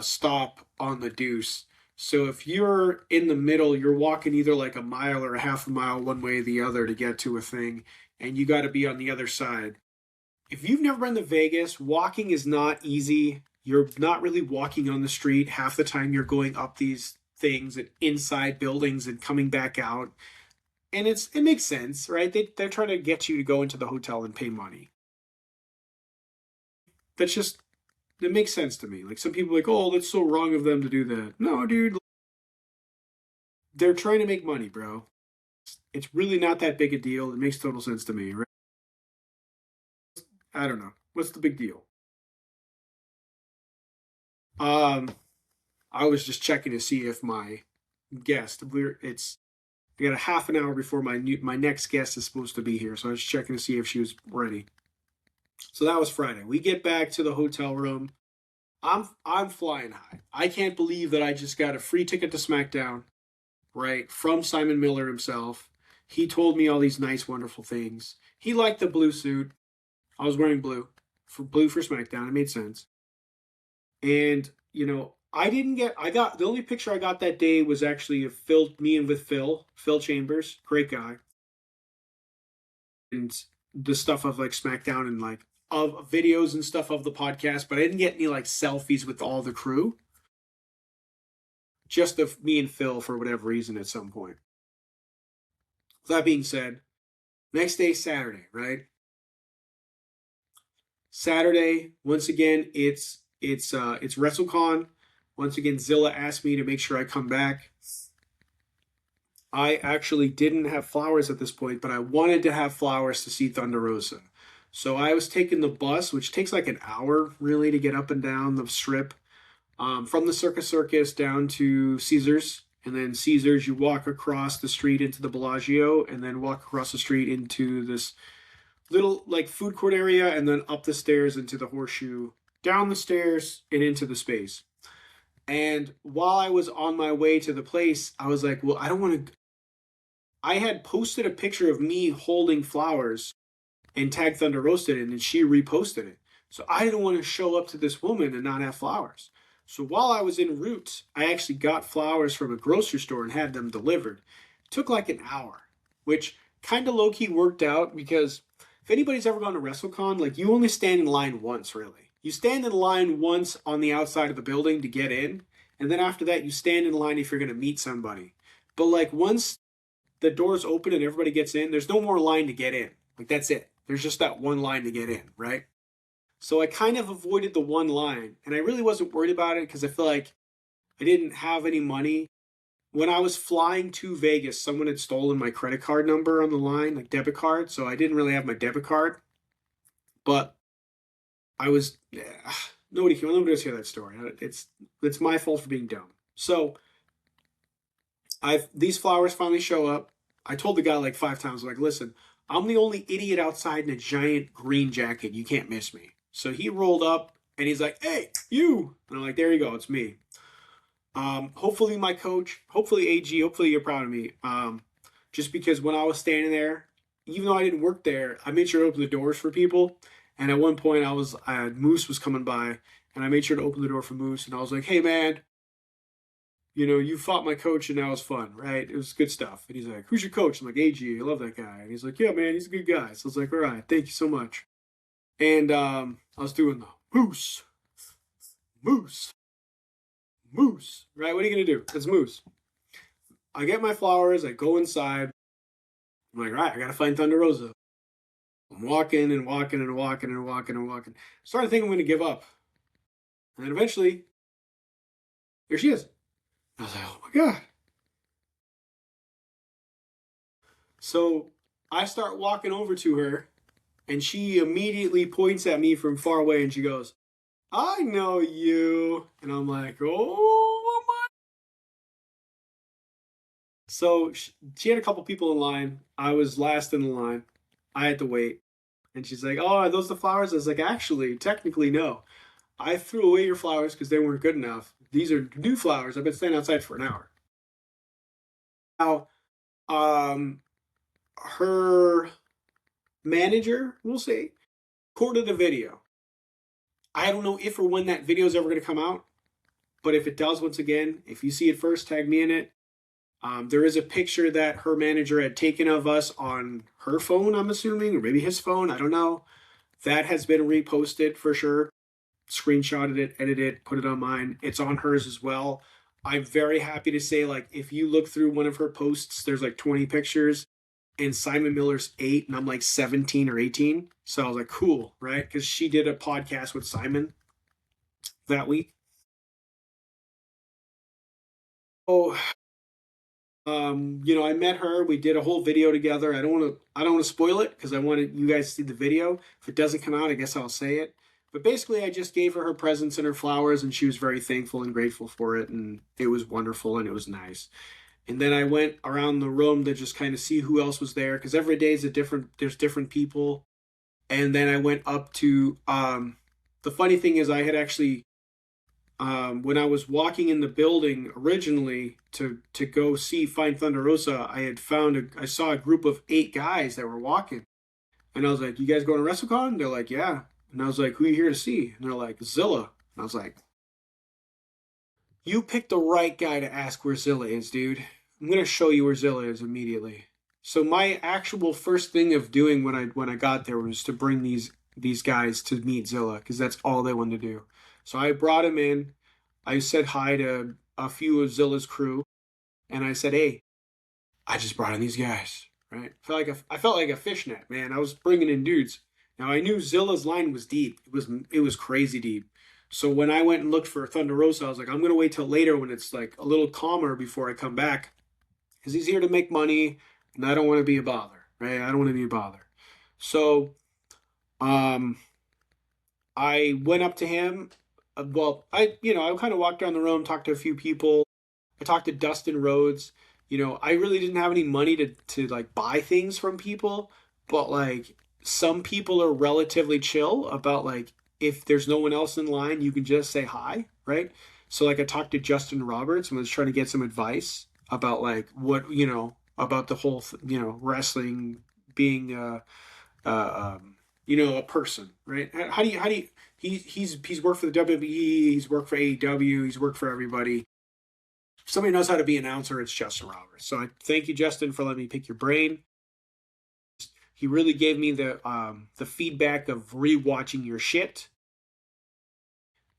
stop on the Deuce. So if you're in the middle, you're walking either like a mile or a half a mile one way or the other to get to a thing, and you got to be on the other side. If you've never been to Vegas, walking is not easy. You're not really walking on the street. Half the time you're going up these things and inside buildings and coming back out. And it makes sense, right? They're trying to get you to go into the hotel and pay money. It makes sense to me. Like some people are like, oh, that's so wrong of them to do that. No, dude. They're trying to make money, bro. It's really not that big a deal. It makes total sense to me, right? I don't know. What's the big deal? I was just checking to see if my guest, I got a half an hour before my next guest is supposed to be here, so I was checking to see if she was ready. So that was Friday. We get back to the hotel room. I'm flying high. I can't believe that I just got a free ticket to SmackDown, right, from Simon Miller himself. He told me all these nice, wonderful things. He liked the blue suit. I was wearing blue for SmackDown. It made sense. And, you know, the only picture I got that day was actually of Phil Chambers, great guy. And the stuff of like SmackDown and like of videos and stuff of the podcast, but I didn't get any like selfies with all the crew. Just of me and Phil for whatever reason at some point. That being said, next day, Saturday, right? Saturday, once again, it's WrestleCon. Once again, Zilla asked me to make sure I come back. I actually didn't have flowers at this point, but I wanted to have flowers to see Thunder Rosa. So I was taking the bus, which takes like an hour really to get up and down the Strip, from the Circus down to Caesars. And then Caesars, you walk across the street into the Bellagio, and then walk across the street into this little like food court area, and then up the stairs into the Horseshoe, down the stairs and into the space. And while I was on my way to the place, I was like, well, I don't want to. I had posted a picture of me holding flowers and tagged Thunder Roasted, and she reposted it. So I didn't want to show up to this woman and not have flowers. So while I was en route, I actually got flowers from a grocery store and had them delivered. It took like an hour, which kind of low key worked out because if anybody's ever gone to WrestleCon, like you only stand in line once, really. You stand in line once on the outside of the building to get in, and then after that, you stand in line if you're going to meet somebody. But like once the doors open and everybody gets in, there's no more line to get in. Like that's it. There's just that one line to get in, right? So I kind of avoided the one line, and I really wasn't worried about it because I feel like I didn't have any money. When I was flying to Vegas, someone had stolen my credit card number on the line, like debit card, so I didn't really have my debit card. But I was nobody can let hear that story. It's my fault for being dumb. So I these flowers finally show up. I told the guy like 5 times, like, listen, I'm the only idiot outside in a giant green jacket. You can't miss me. So he rolled up and he's like, hey, you. And I'm like, there you go, it's me. Hopefully my coach, hopefully AG, hopefully you're proud of me. Just because when I was standing there, even though I didn't work there, I made sure to open the doors for people. And at one point Moose was coming by and I made sure to open the door for Moose. And I was like, hey man, you fought my coach and that was fun, right? It was good stuff. And he's like, who's your coach? I'm like, AG, I love that guy. And he's like, yeah, man, he's a good guy. So I was like, all right, thank you so much. And I was doing the Moose, Moose, Moose, right? What are you going to do? It's Moose. I get my flowers. I go inside. I'm like, all right, I got to find Thunder Rosa. I'm walking and walking and walking and walking and walking. Starting to think I'm going to give up. And then eventually, here she is. I was like, oh my God. So I start walking over to her, and she immediately points at me from far away, and she goes, I know you. And I'm like, oh my. So she had a couple people in line. I was last in the line. I had to wait. And she's like, oh, are those the flowers? I was like, actually, technically, no. I threw away your flowers because they weren't good enough. These are new flowers. I've been standing outside for an hour. Now, her manager, we'll say, recorded a video. I don't know if or when that video is ever going to come out, but if it does, once again, if you see it first, tag me in it. There is a picture that her manager had taken of us on her phone, I'm assuming, or maybe his phone. I don't know. That has been reposted for sure. Screenshotted it, edited it, put it on mine. It's on hers as well. I'm very happy to say, like, if you look through one of her posts, there's like 20 pictures, and Simon Miller's 8, and I'm like 17 or 18. So I was like, cool, right? Because she did a podcast with Simon that week. Oh, I met her. We did a whole video together. I don't want to spoil it because I wanted you guys to see the video. If it doesn't come out, I guess I'll say it. But basically, I just gave her presents and her flowers, and she was very thankful and grateful for it, and it was wonderful and it was nice. And then I went around the room to just kind of see who else was there because every day is there's different people. And then I went up to the funny thing is I had actually when I was walking in the building originally to go find Thunder Rosa, I saw a group of 8 guys that were walking, and I was like, "You guys going to WrestleCon?" They're like, "Yeah," and I was like, "Who are you here to see?" And they're like, "Zilla," and I was like, "You picked the right guy to ask where Zilla is, dude. I'm gonna show you where Zilla is immediately." So my actual first thing of doing when I got there was to bring these guys to meet Zilla because that's all they wanted to do. So I brought him in. I said hi to a few of Zilla's crew, and I said, "Hey, I just brought in these guys." Right? I felt like a fishnet, man. I was bringing in dudes. Now I knew Zilla's line was deep. It was crazy deep. So when I went and looked for Thunder Rosa, I was like, I'm gonna wait till later when it's like a little calmer before I come back, because he's here to make money, and I don't want to be a bother, right? I don't want to be a bother. So, I went up to him. I kind of walked around the room, talked to a few people. I talked to Dustin Rhodes. I really didn't have any money to like buy things from people, but like some people are relatively chill about like if there's no one else in line, you can just say hi, right? So like I talked to Justin Roberts and was trying to get some advice about like what about the whole wrestling being a person, right? How do you He's worked for the WWE, he's worked for AEW, he's worked for everybody. If somebody knows how to be an announcer, it's Justin Roberts. So I thank you, Justin, for letting me pick your brain. He really gave me the feedback of rewatching your shit.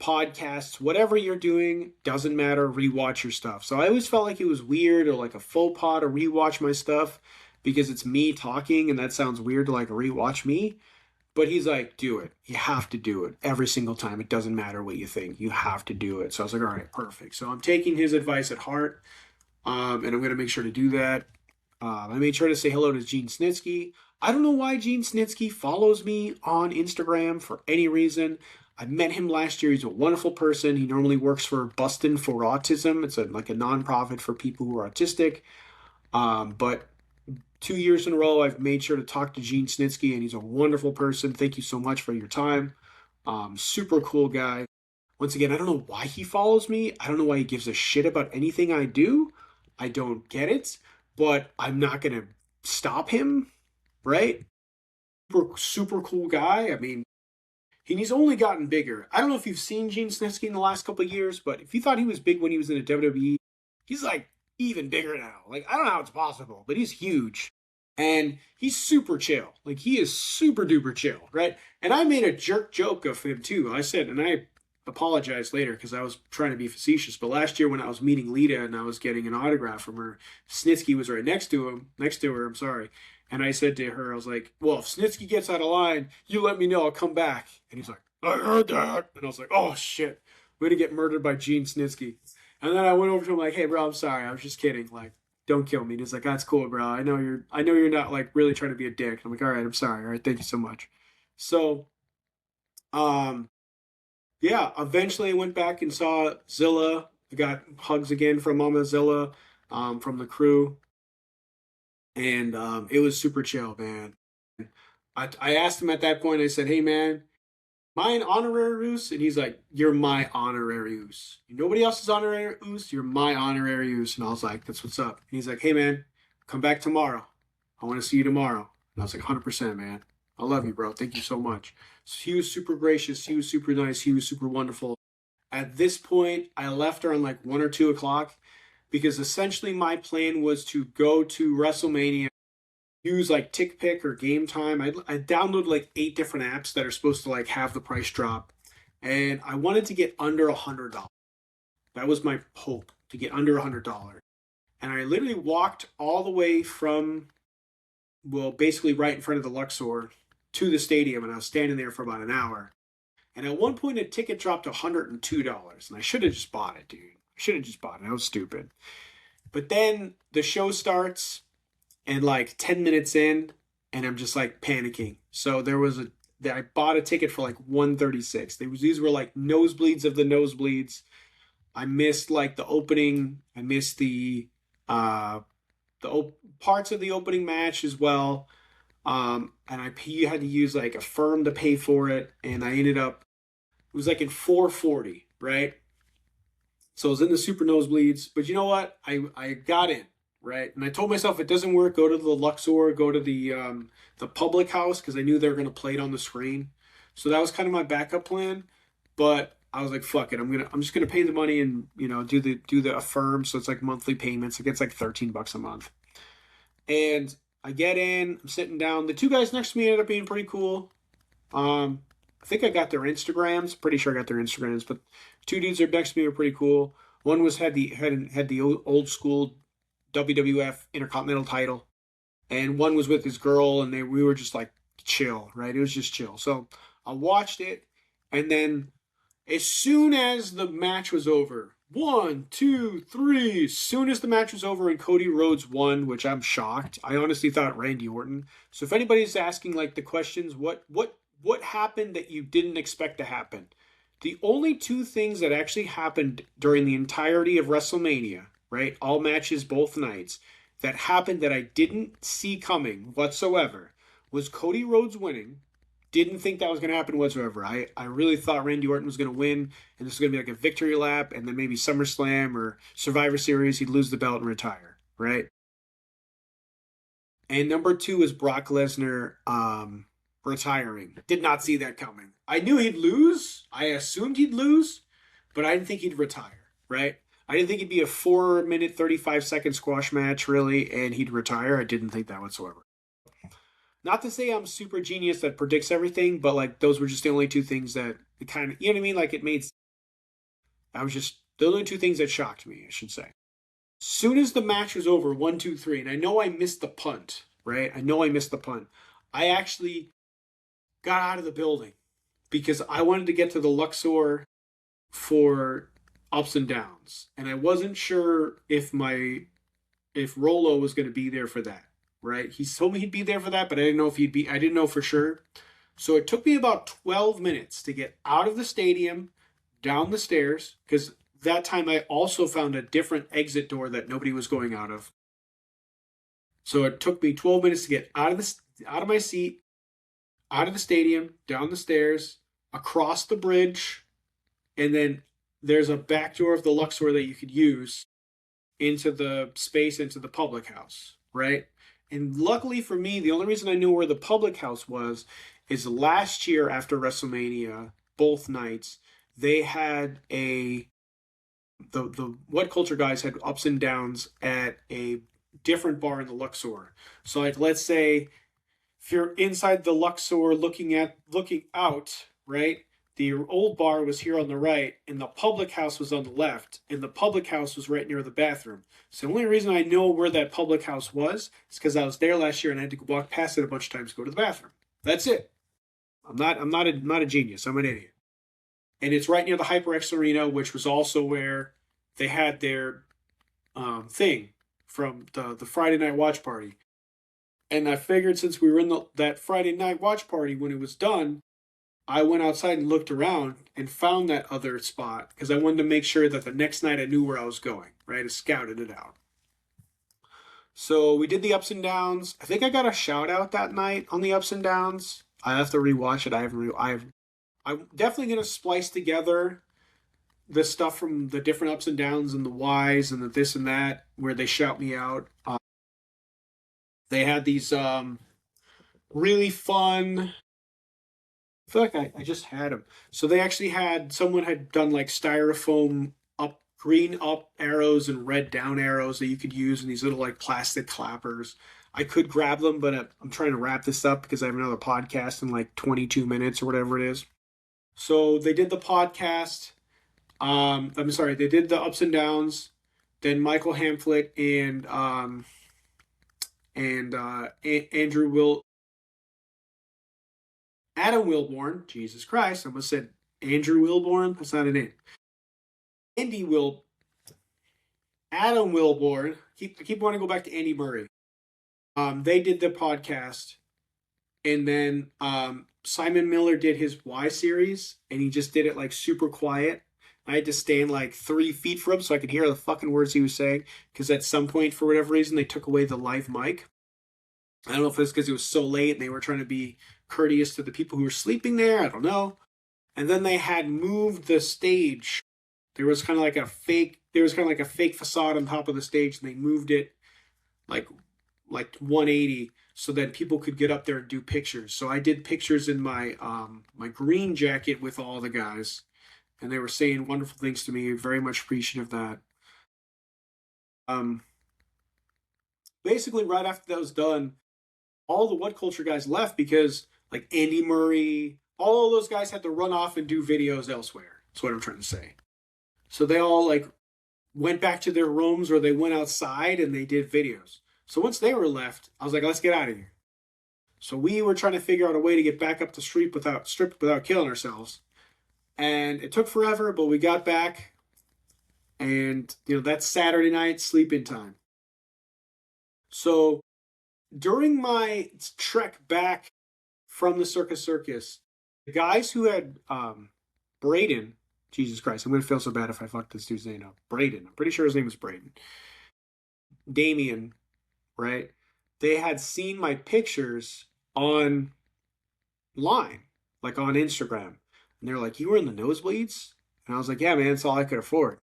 Podcasts, whatever you're doing, doesn't matter, rewatch your stuff. So I always felt like it was weird or like a faux pas to rewatch my stuff because it's me talking and that sounds weird to like rewatch me. But he's like, do it. You have to do it every single time. It doesn't matter what you think. You have to do it. So I was like, all right, perfect. So I'm taking his advice at heart, and I'm going to make sure to do that. I made sure to say hello to Gene Snitsky. I don't know why Gene Snitsky follows me on Instagram for any reason. I met him last year. He's a wonderful person. He normally works for Bustin' for Autism. It's like a nonprofit for people who are autistic. But 2 years in a row, I've made sure to talk to Gene Snitsky, and he's a wonderful person. Thank you so much for your time. Super cool guy. Once again, I don't know why he follows me. I don't know why he gives a shit about anything I do. I don't get it, but I'm not going to stop him, right? Super cool guy. I mean, he's only gotten bigger. I don't know if you've seen Gene Snitsky in the last couple of years, but if you thought he was big when he was in the WWE, he's like even bigger now. Like, I don't know how it's possible, but he's huge. And he's super chill. Like, he is super duper chill, right? And I made a jerk joke of him too. I said, and I apologized later because I was trying to be facetious, but last year when I was meeting Lita and I was getting an autograph from her, Snitsky was right next to her, I'm sorry. And I said to her, I was like, well, if Snitsky gets out of line, you let me know, I'll come back. And he's like, I heard that. And I was like, oh shit, we're gonna get murdered by Gene Snitsky. And then I went over to him like, hey bro, I'm sorry, I was just kidding. Like, don't kill me. And he's like, that's cool, bro. I know you're not like really trying to be a dick. And I'm like, all right, I'm sorry. All right, thank you so much. So, yeah, eventually I went back and saw Zilla. I got hugs again from Mama Zilla, from the crew. And it was super chill, man. I asked him at that point, I said, hey man, am I an honorary Roos? And he's like, you're my honorary Roos. Nobody else is honorary Roos. You're my honorary Roos. And I was like, that's what's up. And he's like, hey man, come back tomorrow. I want to see you tomorrow. And I was like, 100%, man. I love you, bro. Thank you so much. So he was super gracious. He was super nice. He was super wonderful. At this point, I left around like 1 or 2 o'clock because essentially my plan was to go to WrestleMania, use like TickPick or Game Time. I downloaded like 8 different apps that are supposed to like have the price drop, and I wanted to get under $100. That was my hope, to get under $100. And I literally walked all the way from, well, basically right in front of the Luxor to the stadium, and I was standing there for about an hour. And at one point, a ticket dropped to $102, and I should have just bought it, dude. I should have just bought it. I was stupid. But then the show starts, and like 10 minutes in, and I'm just like panicking. So I bought a ticket for like $136. These were like nosebleeds of the nosebleeds. I missed like the opening. I missed the parts of the opening match as well. And you had to use like a firm to pay for it, and I ended up, it was like in 440, right? So I was in the super nosebleeds, but you know what? I got in, right? And I told myself, if it doesn't work, go to the Luxor, go to the public house, because I knew they were gonna play it on the screen. So that was kind of my backup plan. But I was like, fuck it, I'm just gonna pay the money and do the affirm. So it's like monthly payments. It gets like $13 a month. And I get in, I'm sitting down. The 2 guys next to me ended up being pretty cool. I think I got their Instagrams. Pretty sure I got their Instagrams, but 2 dudes are next to me were pretty cool. One was had the old school WWF Intercontinental title, and one was with his girl, and we were just like chill, right? It was just chill. So I watched it, and then as soon as the match was over, 1, 2, 3. As soon as the match was over and Cody Rhodes won, which I'm shocked. I honestly thought Randy Orton. So if anybody's asking like the questions, what happened that you didn't expect to happen? The only 2 things that actually happened during the entirety of WrestleMania, right? All matches, both nights, that happened that I didn't see coming whatsoever was Cody Rhodes winning. Didn't think that was going to happen whatsoever. I really thought Randy Orton was going to win, and this was going to be like a victory lap, and then maybe SummerSlam or Survivor Series, he'd lose the belt and retire, right? And number 2 is Brock Lesnar retiring. Did not see that coming. I knew he'd lose. I assumed he'd lose, but I didn't think he'd retire, right? I didn't think it'd be a 4 minute, 35-second squash match, really, and he'd retire. I didn't think that whatsoever. Not to say I'm super genius that predicts everything, but like those were just the only two things that it kind of, you know what I mean? Like it made, I was just, the only two things that shocked me, I should say. Soon as the match was over, 1, 2, 3, and I know I missed the punt, right? I know I missed the punt. I actually got out of the building because I wanted to get to the Luxor for ups and downs, and I wasn't sure if Rolo was going to be there for that. Right? He told me he'd be there for that, but I didn't know if he'd be. I didn't know for sure. So it took me about 12 minutes to get out of the stadium, down the stairs, because that time I also found a different exit door that nobody was going out of. So it took me 12 minutes to get out of my seat, out of the stadium, down the stairs, across the bridge, and then there's a back door of the Luxor that you could use into the space, into the public house, right? And luckily for me, the only reason I knew where the public house was is last year after WrestleMania, both nights, they had the What Culture guys had ups and downs at a different bar in the Luxor. So like let's say if you're inside the Luxor looking out, right? The old bar was here on the right, and the public house was on the left, and the public house was right near the bathroom. So the only reason I know where that public house was is because I was there last year and I had to walk past it a bunch of times to go to the bathroom. That's it. I'm not a genius. I'm an idiot. And it's right near the HyperX Arena, which was also where they had their thing from the Friday night watch party. And I figured since we were in that Friday night watch party when it was done, I went outside and looked around and found that other spot because I wanted to make sure that the next night I knew where I was going, right? I scouted it out. So we did the ups and downs. I think I got a shout out that night on the ups and downs. I have to rewatch it. I'm definitely going to splice together the stuff from the different ups and downs and the whys and the this and that where they shout me out. They had these really fun. I feel like I just had them. So they actually had someone had done like styrofoam up green up arrows and red down arrows that you could use in these little like plastic clappers. I could grab them, but I'm trying to wrap this up because I have another podcast in like 22 minutes or whatever it is. So they did the podcast. I'm sorry, they did the ups and downs. Then Michael Hamflet and Adam Wilborn, Jesus Christ, I almost said Andrew Wilborn. That's not a name. Adam Wilborn. I keep wanting to go back to Andy Murray. They did the podcast, and then Simon Miller did his Y series, and he just did it like super quiet. I had to stand like 3 feet from him so I could hear the fucking words he was saying, because at some point, for whatever reason, they took away the live mic. I don't know if it's because it was so late and they were trying to be courteous to the people who were sleeping there. I don't know. And then they had moved the stage. There was kind of like a fake facade on top of the stage, and they moved it like 180 so that people could get up there and do pictures. So I did pictures in my my green jacket with all the guys, and they were saying wonderful things to me. Very much appreciative of that. Basically, right after that was done, all the What Culture guys left because like Andy Murray, all of those guys had to run off and do videos elsewhere. That's what I'm trying to say. So they all like went back to their rooms or they went outside and they did videos. So once they were left, I was like, let's get out of here. So we were trying to figure out a way to get back up the street without killing ourselves. And it took forever, but we got back. And, that's Saturday night, sleep-in time. So during my trek back from the Circus, the guys who had Braden, Jesus Christ, I'm going to feel so bad if I fuck this dude's name up. Braden, I'm pretty sure his name was Braden. Damien, right? They had seen my pictures online, like on Instagram. And they're like, you were in the nosebleeds? And I was like, yeah, man, it's all I could afford.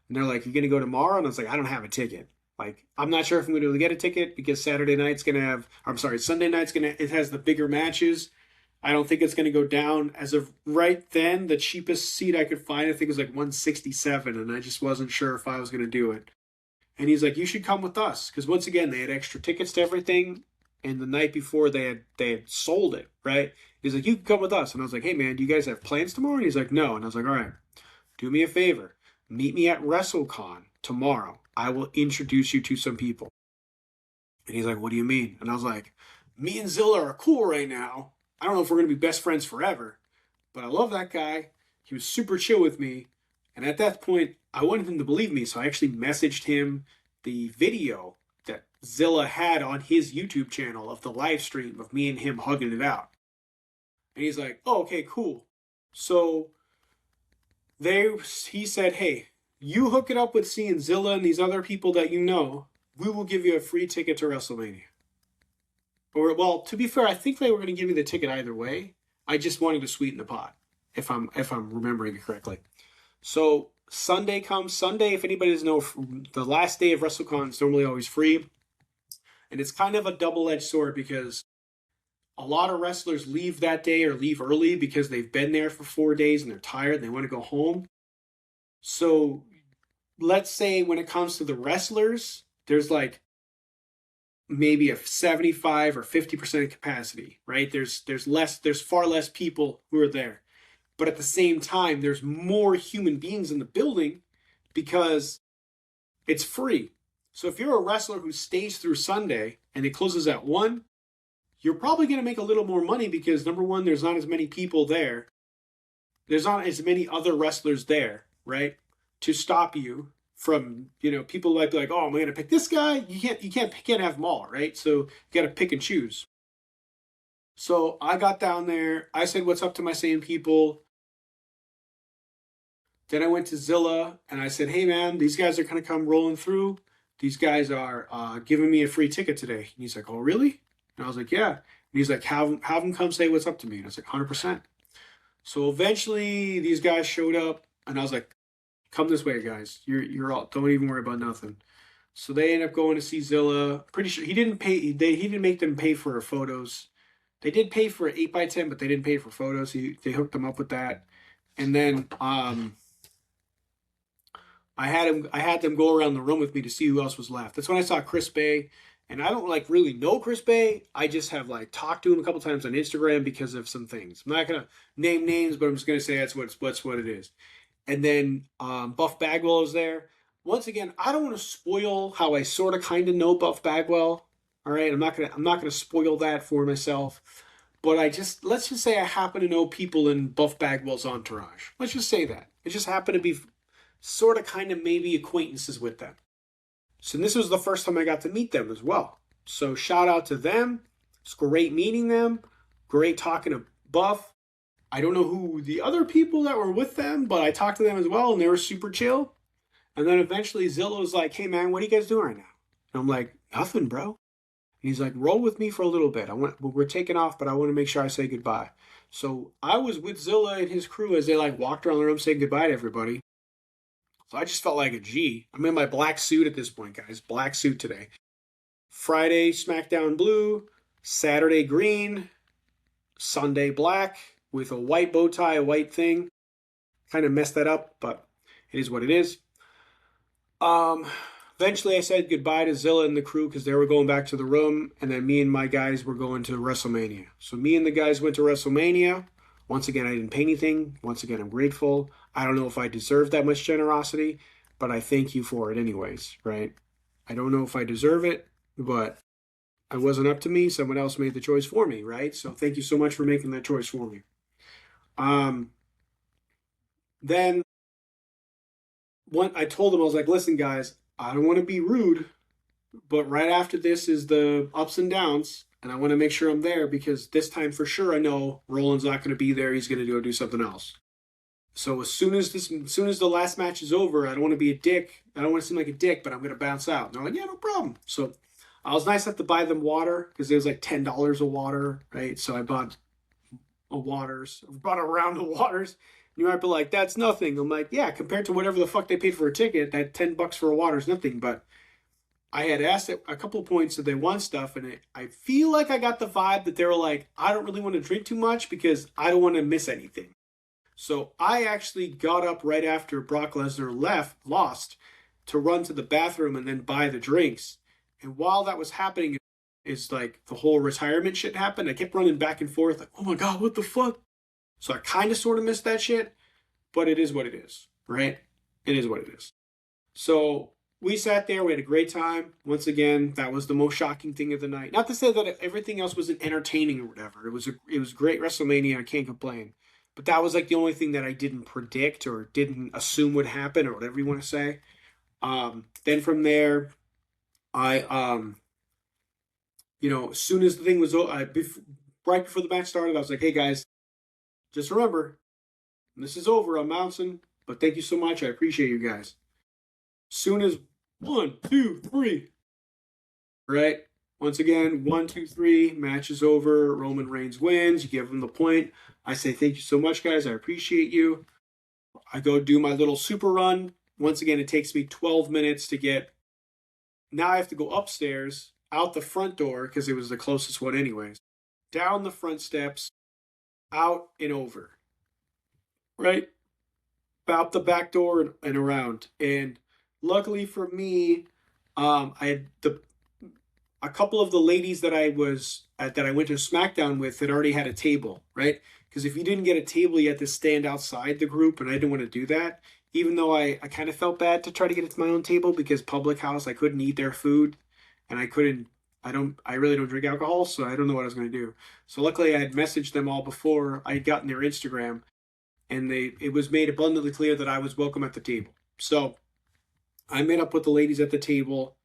And they're like, you going to go tomorrow? And I was like, I don't have a ticket. Like, I'm not sure if I'm going to be able to get a ticket because Sunday night's going to, it has the bigger matches. I don't think it's going to go down. As of right then, the cheapest seat I could find, I think, was like 167, and I just wasn't sure if I was going to do it. And he's like, "You should come with us," because once again, they had extra tickets to everything, and the night before they had sold it, right? He's like, "You can come with us," and I was like, "Hey man, do you guys have plans tomorrow?" And he's like, "No," and I was like, "All right, do me a favor, meet me at WrestleCon tomorrow. I will introduce you to some people." And he's like, "What do you mean?" And I was like, "Me and Zilla are cool right now. I don't know if we're going to be best friends forever, but I love that guy. He was super chill with me." And at that point, I wanted him to believe me. So I actually messaged him the video that Zilla had on his YouTube channel of the live stream of me and him hugging it out. And he's like, "Oh, okay, cool." So he said, "Hey, you hook it up with seeing Zilla and these other people that you know, we will give you a free ticket to WrestleMania." Or, well, to be fair, I think they were going to give me the ticket either way. I just wanted to sweeten the pot, if I'm remembering it correctly. So Sunday comes. Sunday, if anybody doesn't know, the last day of WrestleCon is normally always free, and it's kind of a double-edged sword because a lot of wrestlers leave that day or leave early because they've been there for 4 days and they're tired and they want to go home. So let's say when it comes to the wrestlers, there's like maybe a 75 or 50% capacity, right? There's far less people who are there. But at the same time, there's more human beings in the building because it's free. So if you're a wrestler who stays through Sunday and it closes at 1, you're probably going to make a little more money because, number one, there's not as many people there. There's not as many other wrestlers there, right? To stop you from, people might be like, "Oh, I'm going to pick this guy." You can't have them all, right? So you got to pick and choose. So I got down there. I said, "What's up?" to my same people. Then I went to Zilla and I said, "Hey man, these guys are going to come rolling through. These guys are giving me a free ticket today." And he's like, "Oh, really?" And I was like, "Yeah." And he's like, have them come say what's up to me." And I was like, 100%. So eventually these guys showed up and I was like, "Come this way, guys. You're all, don't even worry about nothing." So they ended up going to see Zilla. Pretty sure he didn't make them pay for photos. They did pay for 8x10, but they didn't pay for photos. They hooked them up with that. And then I had them go around the room with me to see who else was left. That's when I saw Chris Bay. And I don't really know Chris Bay. I just have talked to him a couple times on Instagram because of some things. I'm not gonna name names, but I'm just gonna say that's what it is. And then Buff Bagwell is there. Once again, I don't want to spoil how I sort of kind of know Buff Bagwell. All right, I'm not gonna spoil that for myself. But let's just say I happen to know people in Buff Bagwell's entourage. Let's just say that. It just happened to be sort of kind of maybe acquaintances with them. So this was the first time I got to meet them as well. So shout out to them. It's great meeting them. Great talking to Buff. I don't know who the other people that were with them, but I talked to them as well, and they were super chill. And then eventually Zilla was like, "Hey man, what are you guys doing right now?" And I'm like, "Nothing, bro." And he's like, "Roll with me for a little bit. We're taking off, but I want to make sure I say goodbye." So I was with Zilla and his crew as they walked around the room saying goodbye to everybody. So I just felt like a G. I'm in my black suit at this point, guys. Black suit today. Friday, SmackDown blue. Saturday, green. Sunday, black with a white bow tie, a white thing. Kind of messed that up, but it is what it is. Eventually, I said goodbye to Zilla and the crew because they were going back to the room, and then me and my guys were going to WrestleMania. So me and the guys went to WrestleMania. Once again, I didn't pay anything. Once again, I'm grateful. I don't know if I deserve that much generosity, but I thank you for it anyways, right? I don't know if I deserve it, but it wasn't up to me. Someone else made the choice for me, right? So thank you so much for making that choice for me. Then I told them, I was like, "Listen, guys, I don't want to be rude, but right after this is the ups and downs, and I want to make sure I'm there because this time for sure I know Roland's not going to be there. He's going to go do something else. So as soon as the last match is over, I don't want to be a dick. I don't want to seem like a dick, but I'm going to bounce out." And they're like, "Yeah, no problem." So I was nice enough to buy them water because it was like $10 a water, right? So I bought a round of waters. You might be like, "That's nothing." I'm like, "Yeah, compared to whatever the fuck they paid for a ticket, that $10 for a water is nothing." But I had asked at a couple of points if they want stuff, and I feel like I got the vibe that they were like, I don't really want to drink too much because I don't want to miss anything. So I actually got up right after Brock Lesnar lost, to run to the bathroom and then buy the drinks. And while that was happening, is like the whole retirement shit happened. I kept running back and forth, like, oh my God, what the fuck? So I kind of sort of missed that shit, but it is what it is, right? It is what it is. So we sat there, we had a great time. Once again, that was the most shocking thing of the night. Not to say that everything else wasn't entertaining or whatever. It was great WrestleMania. I can't complain. But that was like the only thing that I didn't predict or didn't assume would happen or whatever you want to say. Then from there, I as soon as the thing was right before the match started, I was like, hey guys, just remember, this is over. I'm bouncing, but thank you so much. I appreciate you guys. Soon as 1, 2, 3, right? Once again, 1, 2, 3, match is over. Roman Reigns wins. You give him the point. I say, thank you so much, guys. I appreciate you. I go do my little super run. Once again, it takes me 12 minutes to get. Now I have to go upstairs, out the front door, because it was the closest one anyways. Down the front steps, out and over. Right? Out the back door and around. And luckily for me, I had a couple of the ladies that I went to SmackDown with had already had a table, right? Because if you didn't get a table, you had to stand outside the group, and I didn't want to do that. Even though I kind of felt bad to try to get it to my own table because public house, I couldn't eat their food, and I really don't drink alcohol, so I don't know what I was going to do. So luckily I had messaged them all before I had gotten their Instagram, and it was made abundantly clear that I was welcome at the table. So I met up with the ladies at the table,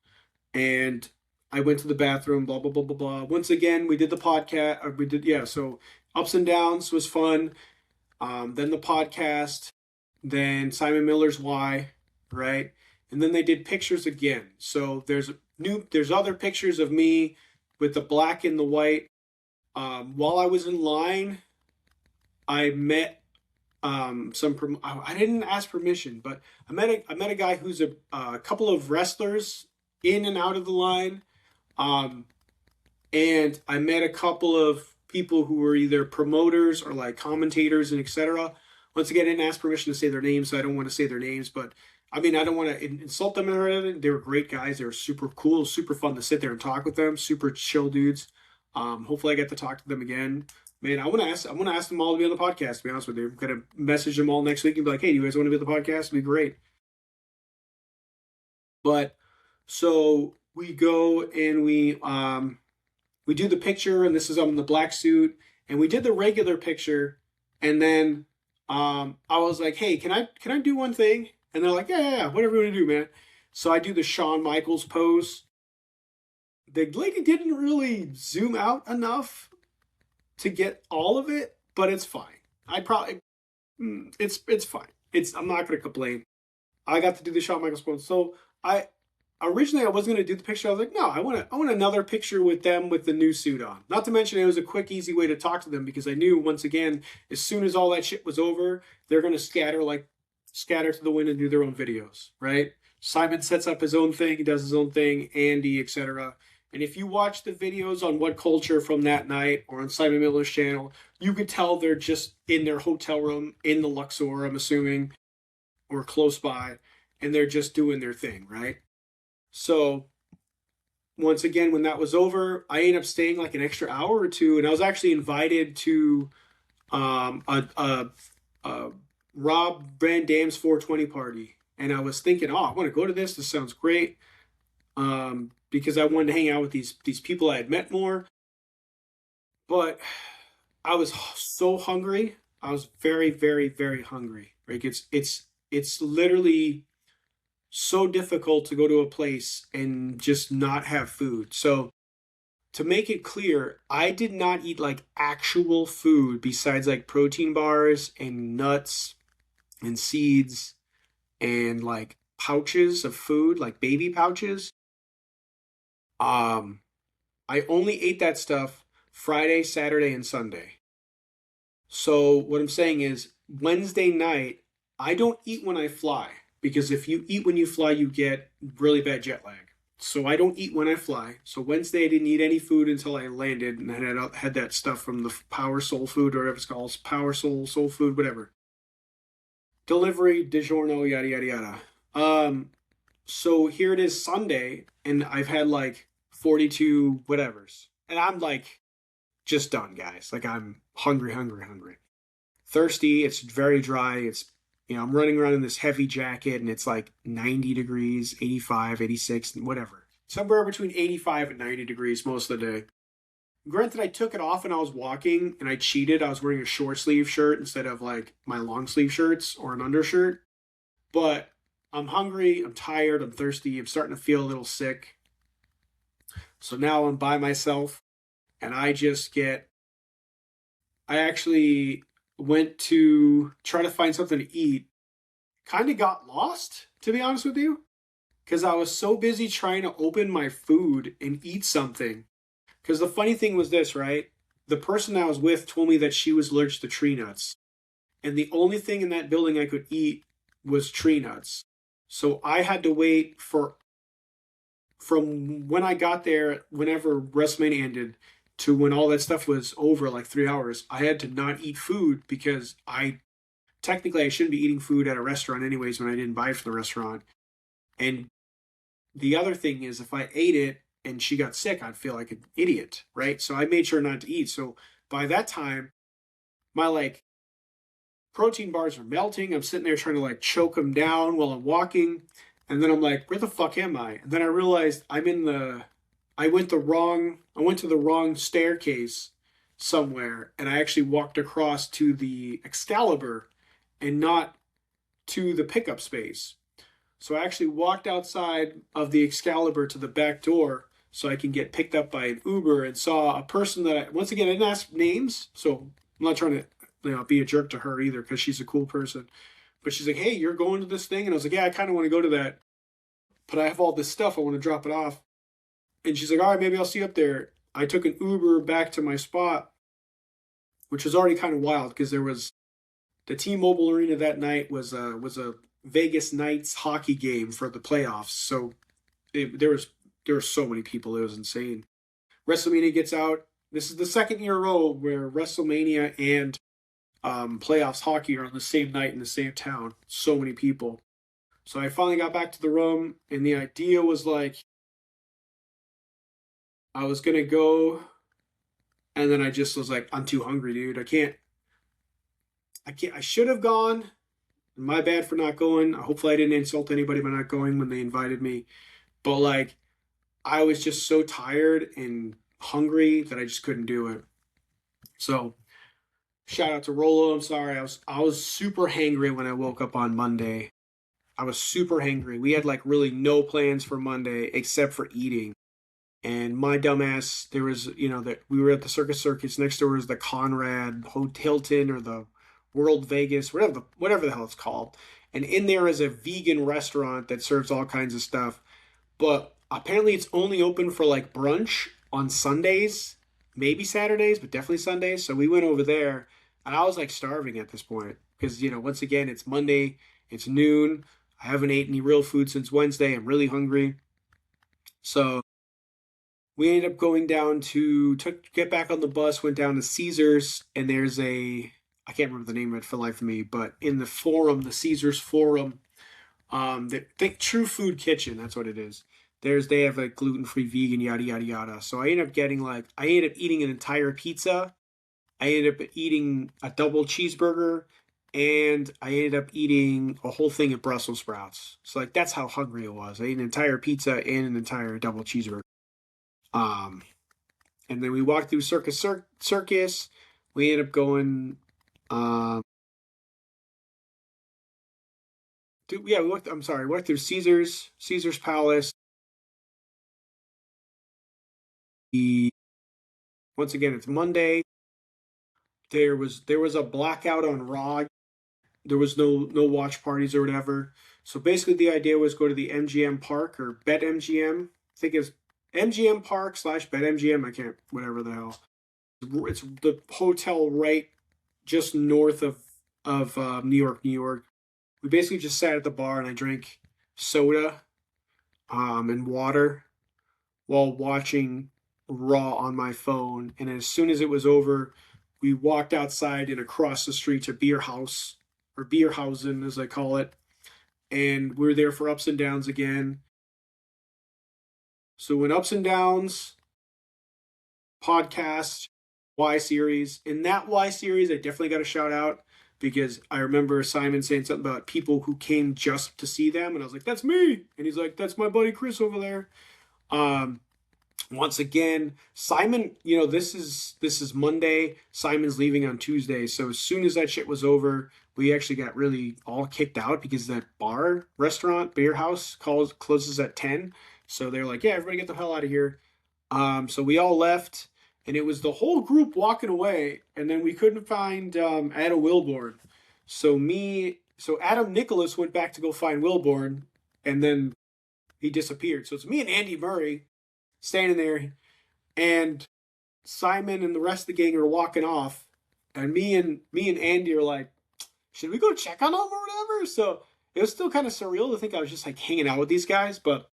and I went to the bathroom, blah, blah, blah, blah, blah. Once again, we did the podcast. So ups and downs was fun. Then the podcast, then Simon Miller's Why, right? And then they did pictures again. So there's other pictures of me with the black and the white. While I was in line, I met I didn't ask permission, but I met a guy who's a couple of wrestlers in and out of the line. And I met a couple of people who were either promoters or like commentators and etc. Once again, I didn't ask permission to say their names, so I don't want to say their names, but I mean, I don't want to insult them or anything. They were great guys. They were super cool, super fun to sit there and talk with them. Super chill dudes. Hopefully I get to talk to them again. Man, I want to ask them all to be on the podcast, to be honest with you. I'm going to message them all next week and be like, hey, do you guys want to be on the podcast? It'd be great. But so we go and we do the picture, and this is in the black suit, and we did the regular picture, and then I was like, hey, can I do one thing? And they're like, yeah, whatever you want to do, man. So I do the Shawn Michaels pose. The lady didn't really zoom out enough to get all of it, but it's fine. It's fine. I'm not gonna complain. I got to do the Shawn Michaels pose. So originally I wasn't gonna do the picture. I was like, no, I want another picture with them with the new suit on. Not to mention it was a quick, easy way to talk to them because I knew once again, as soon as all that shit was over, they're gonna scatter to the wind and do their own videos, right? Simon sets up his own thing, he does his own thing, Andy, etc. And if you watch the videos on What Culture from that night or on Simon Miller's channel, you could tell they're just in their hotel room in the Luxor, I'm assuming, or close by, and they're just doing their thing, right? So once again, when that was over, I ended up staying like an extra hour or two, and I was actually invited to a Rob Van Dam's 420 party. And I was thinking, oh, I want to go to this. This sounds great. Because I wanted to hang out with these people I had met more. But I was so hungry. I was very, very, very hungry. Like it's literally so difficult to go to a place and just not have food. So to make it clear, I did not eat like actual food besides like protein bars and nuts and seeds and like pouches of food, like baby pouches. I only ate that stuff Friday, Saturday, and Sunday. So what I'm saying is Wednesday night, I don't eat when I fly because if you eat when you fly, you get really bad jet lag. So I don't eat when I fly. So Wednesday I didn't eat any food until I landed, and I had that stuff from the Power Soul Food or whatever it's called, Power Soul Food, whatever. Delivery, DiGiorno, yada yada yada. So here it is Sunday, and I've had like 42 whatevers, and I'm like just done, guys. Like I'm hungry, hungry, hungry, thirsty. It's very dry. I'm running around in this heavy jacket, and it's like 90 degrees, 85, 86, whatever. Somewhere between 85 and 90 degrees most of the day. Granted, I took it off and I was walking, and I cheated. I was wearing a short sleeve shirt instead of like my long sleeve shirts or an undershirt. But I'm hungry, I'm tired, I'm thirsty, I'm starting to feel a little sick. So now I'm by myself, and I actually went to try to find something to eat. Kind of got lost, to be honest with you, because I was so busy trying to open my food and eat something. Because the funny thing was this, right? The person I was with told me that she was allergic to tree nuts. And the only thing in that building I could eat was tree nuts. So I had to wait from when I got there, whenever WrestleMania ended, to when all that stuff was over, like 3 hours. I had to not eat food because I shouldn't be eating food at a restaurant anyways when I didn't buy it from the restaurant. And the other thing is, if I ate it and she got sick, I'd feel like an idiot, right? So I made sure not to eat. So by that time, my like protein bars are melting. I'm sitting there trying to like choke them down while I'm walking. And then I'm like, where the fuck am I? And then I realized I went to the wrong staircase somewhere, and I actually walked across to the Excalibur and not to the pickup space. So I actually walked outside of the Excalibur to the back door so I can get picked up by an Uber, and saw a person that once again, I didn't ask names, so I'm not trying to be a jerk to her either because she's a cool person. But she's like, hey, you're going to this thing? And I was like, yeah, I kind of want to go to that, but I have all this stuff. I want to drop it off. And she's like, all right, maybe I'll see you up there. I took an Uber back to my spot, which was already kind of wild because there was the T-Mobile Arena that night was a Vegas Knights hockey game for the playoffs. So there were so many people. It was insane. WrestleMania gets out. This is the second year in a row where WrestleMania and playoffs hockey are on the same night in the same town. So many people. So I finally got back to the room, and the idea was like, I was gonna go, and then I just was like, I'm too hungry, dude. I should have gone. My bad for not going. Hopefully I didn't insult anybody by not going when they invited me. But like, I was just so tired and hungry that I just couldn't do it. So shout out to Rolo. I'm sorry. I was super hangry when I woke up on Monday. I was super hangry. We had like really no plans for Monday except for eating. And my dumbass, there was, that we were at the Circus. Next door was the Conrad Hilton or the World Vegas, whatever the hell it's called. And in there is a vegan restaurant that serves all kinds of stuff. But apparently it's only open for like brunch on Sundays, maybe Saturdays, but definitely Sundays. So we went over there, and I was like starving at this point because, once again, it's Monday, it's noon. I haven't eaten any real food since Wednesday. I'm really hungry. So we ended up going down to get back on the bus, went down to Caesars, and there's I can't remember the name of it for the life of me, but in the forum, the Caesars forum, the True Food Kitchen, that's what it is. They have like gluten-free, vegan, yada yada yada. So I ended up eating an entire pizza. I ended up eating a double cheeseburger, and I ended up eating a whole thing of Brussels sprouts. So like that's how hungry I was. I ate an entire pizza and an entire double cheeseburger. And then we walked through Circus. We ended up going. We walked. I'm sorry, we walked through Caesar's Palace. Once again, it's Monday. There was a blackout on Raw. There was no watch parties or whatever. So basically, the idea was go to the MGM Park or BetMGM. I think it's MGM Park / BetMGM. I can't, whatever the hell. It's the hotel right just north of New York, New York. We basically just sat at the bar and I drank soda. and water while watching Raw on my phone. And as soon as it was over, we walked outside and across the street to Beer House, or Bierhausen as I call it. And we were there for Ups and Downs again. So when Ups and Downs podcast Y series, in that Y series, I definitely got a shout out because I remember Simon saying something about people who came just to see them, and I was like, "That's me," and he's like, "That's my buddy Chris over there." Um, Once again, Simon, this is Monday. Simon's leaving on Tuesday, so as soon as that shit was over, we actually got really all kicked out because that beer house closes at 10. So they're like, "Yeah, everybody get the hell out of here." So we all left, and it was the whole group walking away, and then we couldn't find Adam Wilborn. So Adam Nicholas went back to go find Wilborn, and then he disappeared. So it's me and Andy Murray standing there, and Simon and the rest of the gang are walking off, and me and Andy are like, "Should we go check on them or whatever?" So it was still kind of surreal to think I was just like hanging out with these guys, but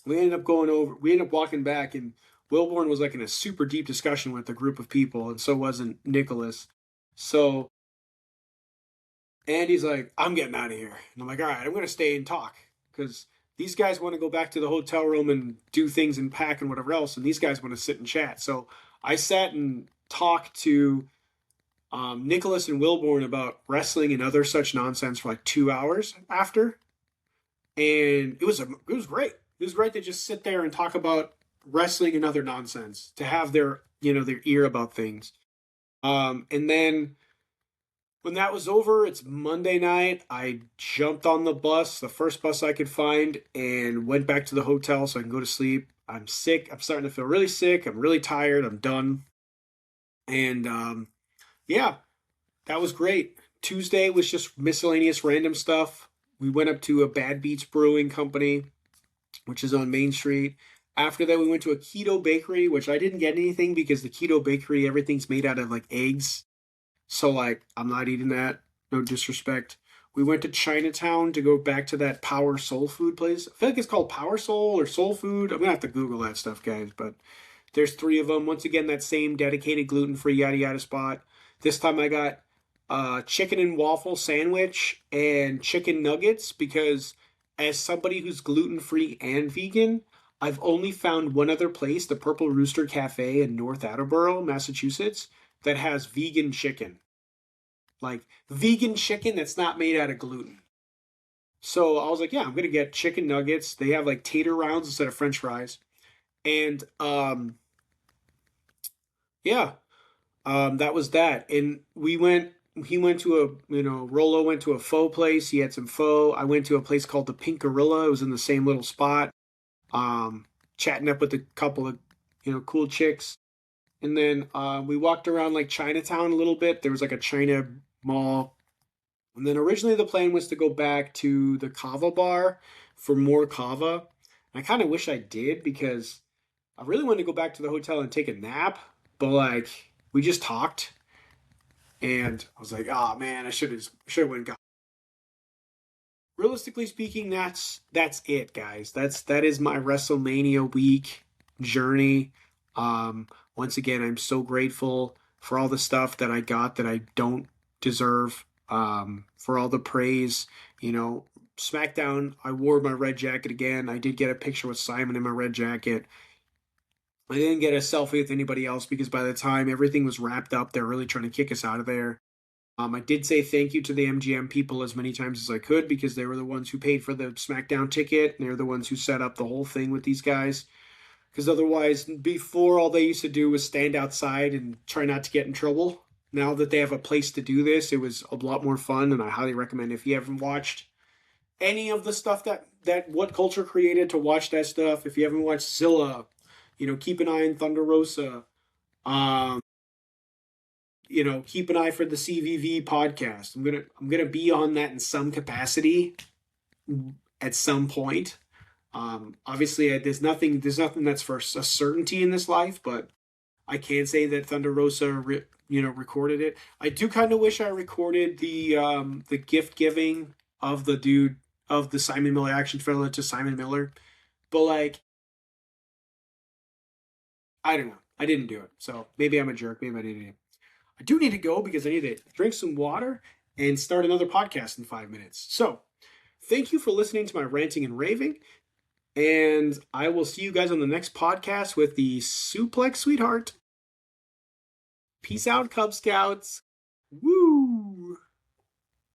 we ended up walking back, and Wilborn was like in a super deep discussion with a group of people, and so wasn't Nicholas. So Andy's like, "I'm getting out of here," and I'm like, "All right, I'm gonna stay and talk because these guys want to go back to the hotel room and do things and pack and whatever else, and these guys want to sit and chat." So I sat and talked to Nicholas and Wilborn about wrestling and other such nonsense for like 2 hours after, and it was great. It was great to just sit there and talk about wrestling and other nonsense, to have their ear about things. And then when that was over, it's Monday night. I jumped on the bus, the first bus I could find, and went back to the hotel so I can go to sleep. I'm sick. I'm starting to feel really sick. I'm really tired. I'm done. And yeah, that was great. Tuesday was just miscellaneous random stuff. We went up to a Bad Beats Brewing Company, which is on Main Street. After that, we went to a keto bakery, which I didn't get anything because the keto bakery, everything's made out of like eggs. So like, I'm not eating that. No disrespect. We went to Chinatown to go back to that Power Soul Food place. I feel like it's called Power Soul or Soul Food. I'm gonna have to Google that stuff, guys. But there's three of them. Once again, that same dedicated gluten-free yada yada spot. This time I got chicken and waffle sandwich and chicken nuggets because as somebody who's gluten-free and vegan, I've only found one other place, the Purple Rooster Cafe in North Attleboro, Massachusetts, that has vegan chicken. Like vegan chicken that's not made out of gluten. So I was like, yeah, I'm gonna get chicken nuggets. They have like tater rounds instead of French fries. And yeah, that was that. And he went to Rolo went to a pho place. He had some pho. I went to a place called the Pink Gorilla. It was in the same little spot. Chatting up with a couple of, cool chicks. And then we walked around like Chinatown a little bit. There was like a China mall. And then originally the plan was to go back to the Kava bar for more Kava. And I kind of wish I did because I really wanted to go back to the hotel and take a nap. But like, we just talked. And I was like, oh man, I should have went and got. Realistically speaking, that's it, guys. That is my WrestleMania week journey. Once again, I'm so grateful for all the stuff that I got that I don't deserve. For all the praise, SmackDown. I wore my red jacket again. I did get a picture with Simon in my red jacket. I didn't get a selfie with anybody else because by the time everything was wrapped up, they're really trying to kick us out of there. I did say thank you to the MGM people as many times as I could because they were the ones who paid for the SmackDown ticket. And they're the ones who set up the whole thing with these guys. Because otherwise, before, all they used to do was stand outside and try not to get in trouble. Now that they have a place to do this, it was a lot more fun. And I highly recommend if you haven't watched any of the stuff that What Culture created, to watch that stuff. If you haven't watched Zilla, keep an eye on Thunder Rosa. Keep an eye for the CVV podcast. I'm gonna be on that in some capacity at some point. Obviously, there's nothing that's for a certainty in this life, but I can say that Thunder Rosa, recorded it. I do kind of wish I recorded the gift giving of the dude of the Simon Miller action figure to Simon Miller. But like, I don't know. I didn't do it. So maybe I'm a jerk. Maybe I didn't. I do need to go because I need to drink some water and start another podcast in 5 minutes. So thank you for listening to my ranting and raving. And I will see you guys on the next podcast with the Suplex Sweetheart. Peace out, Cub Scouts. Woo!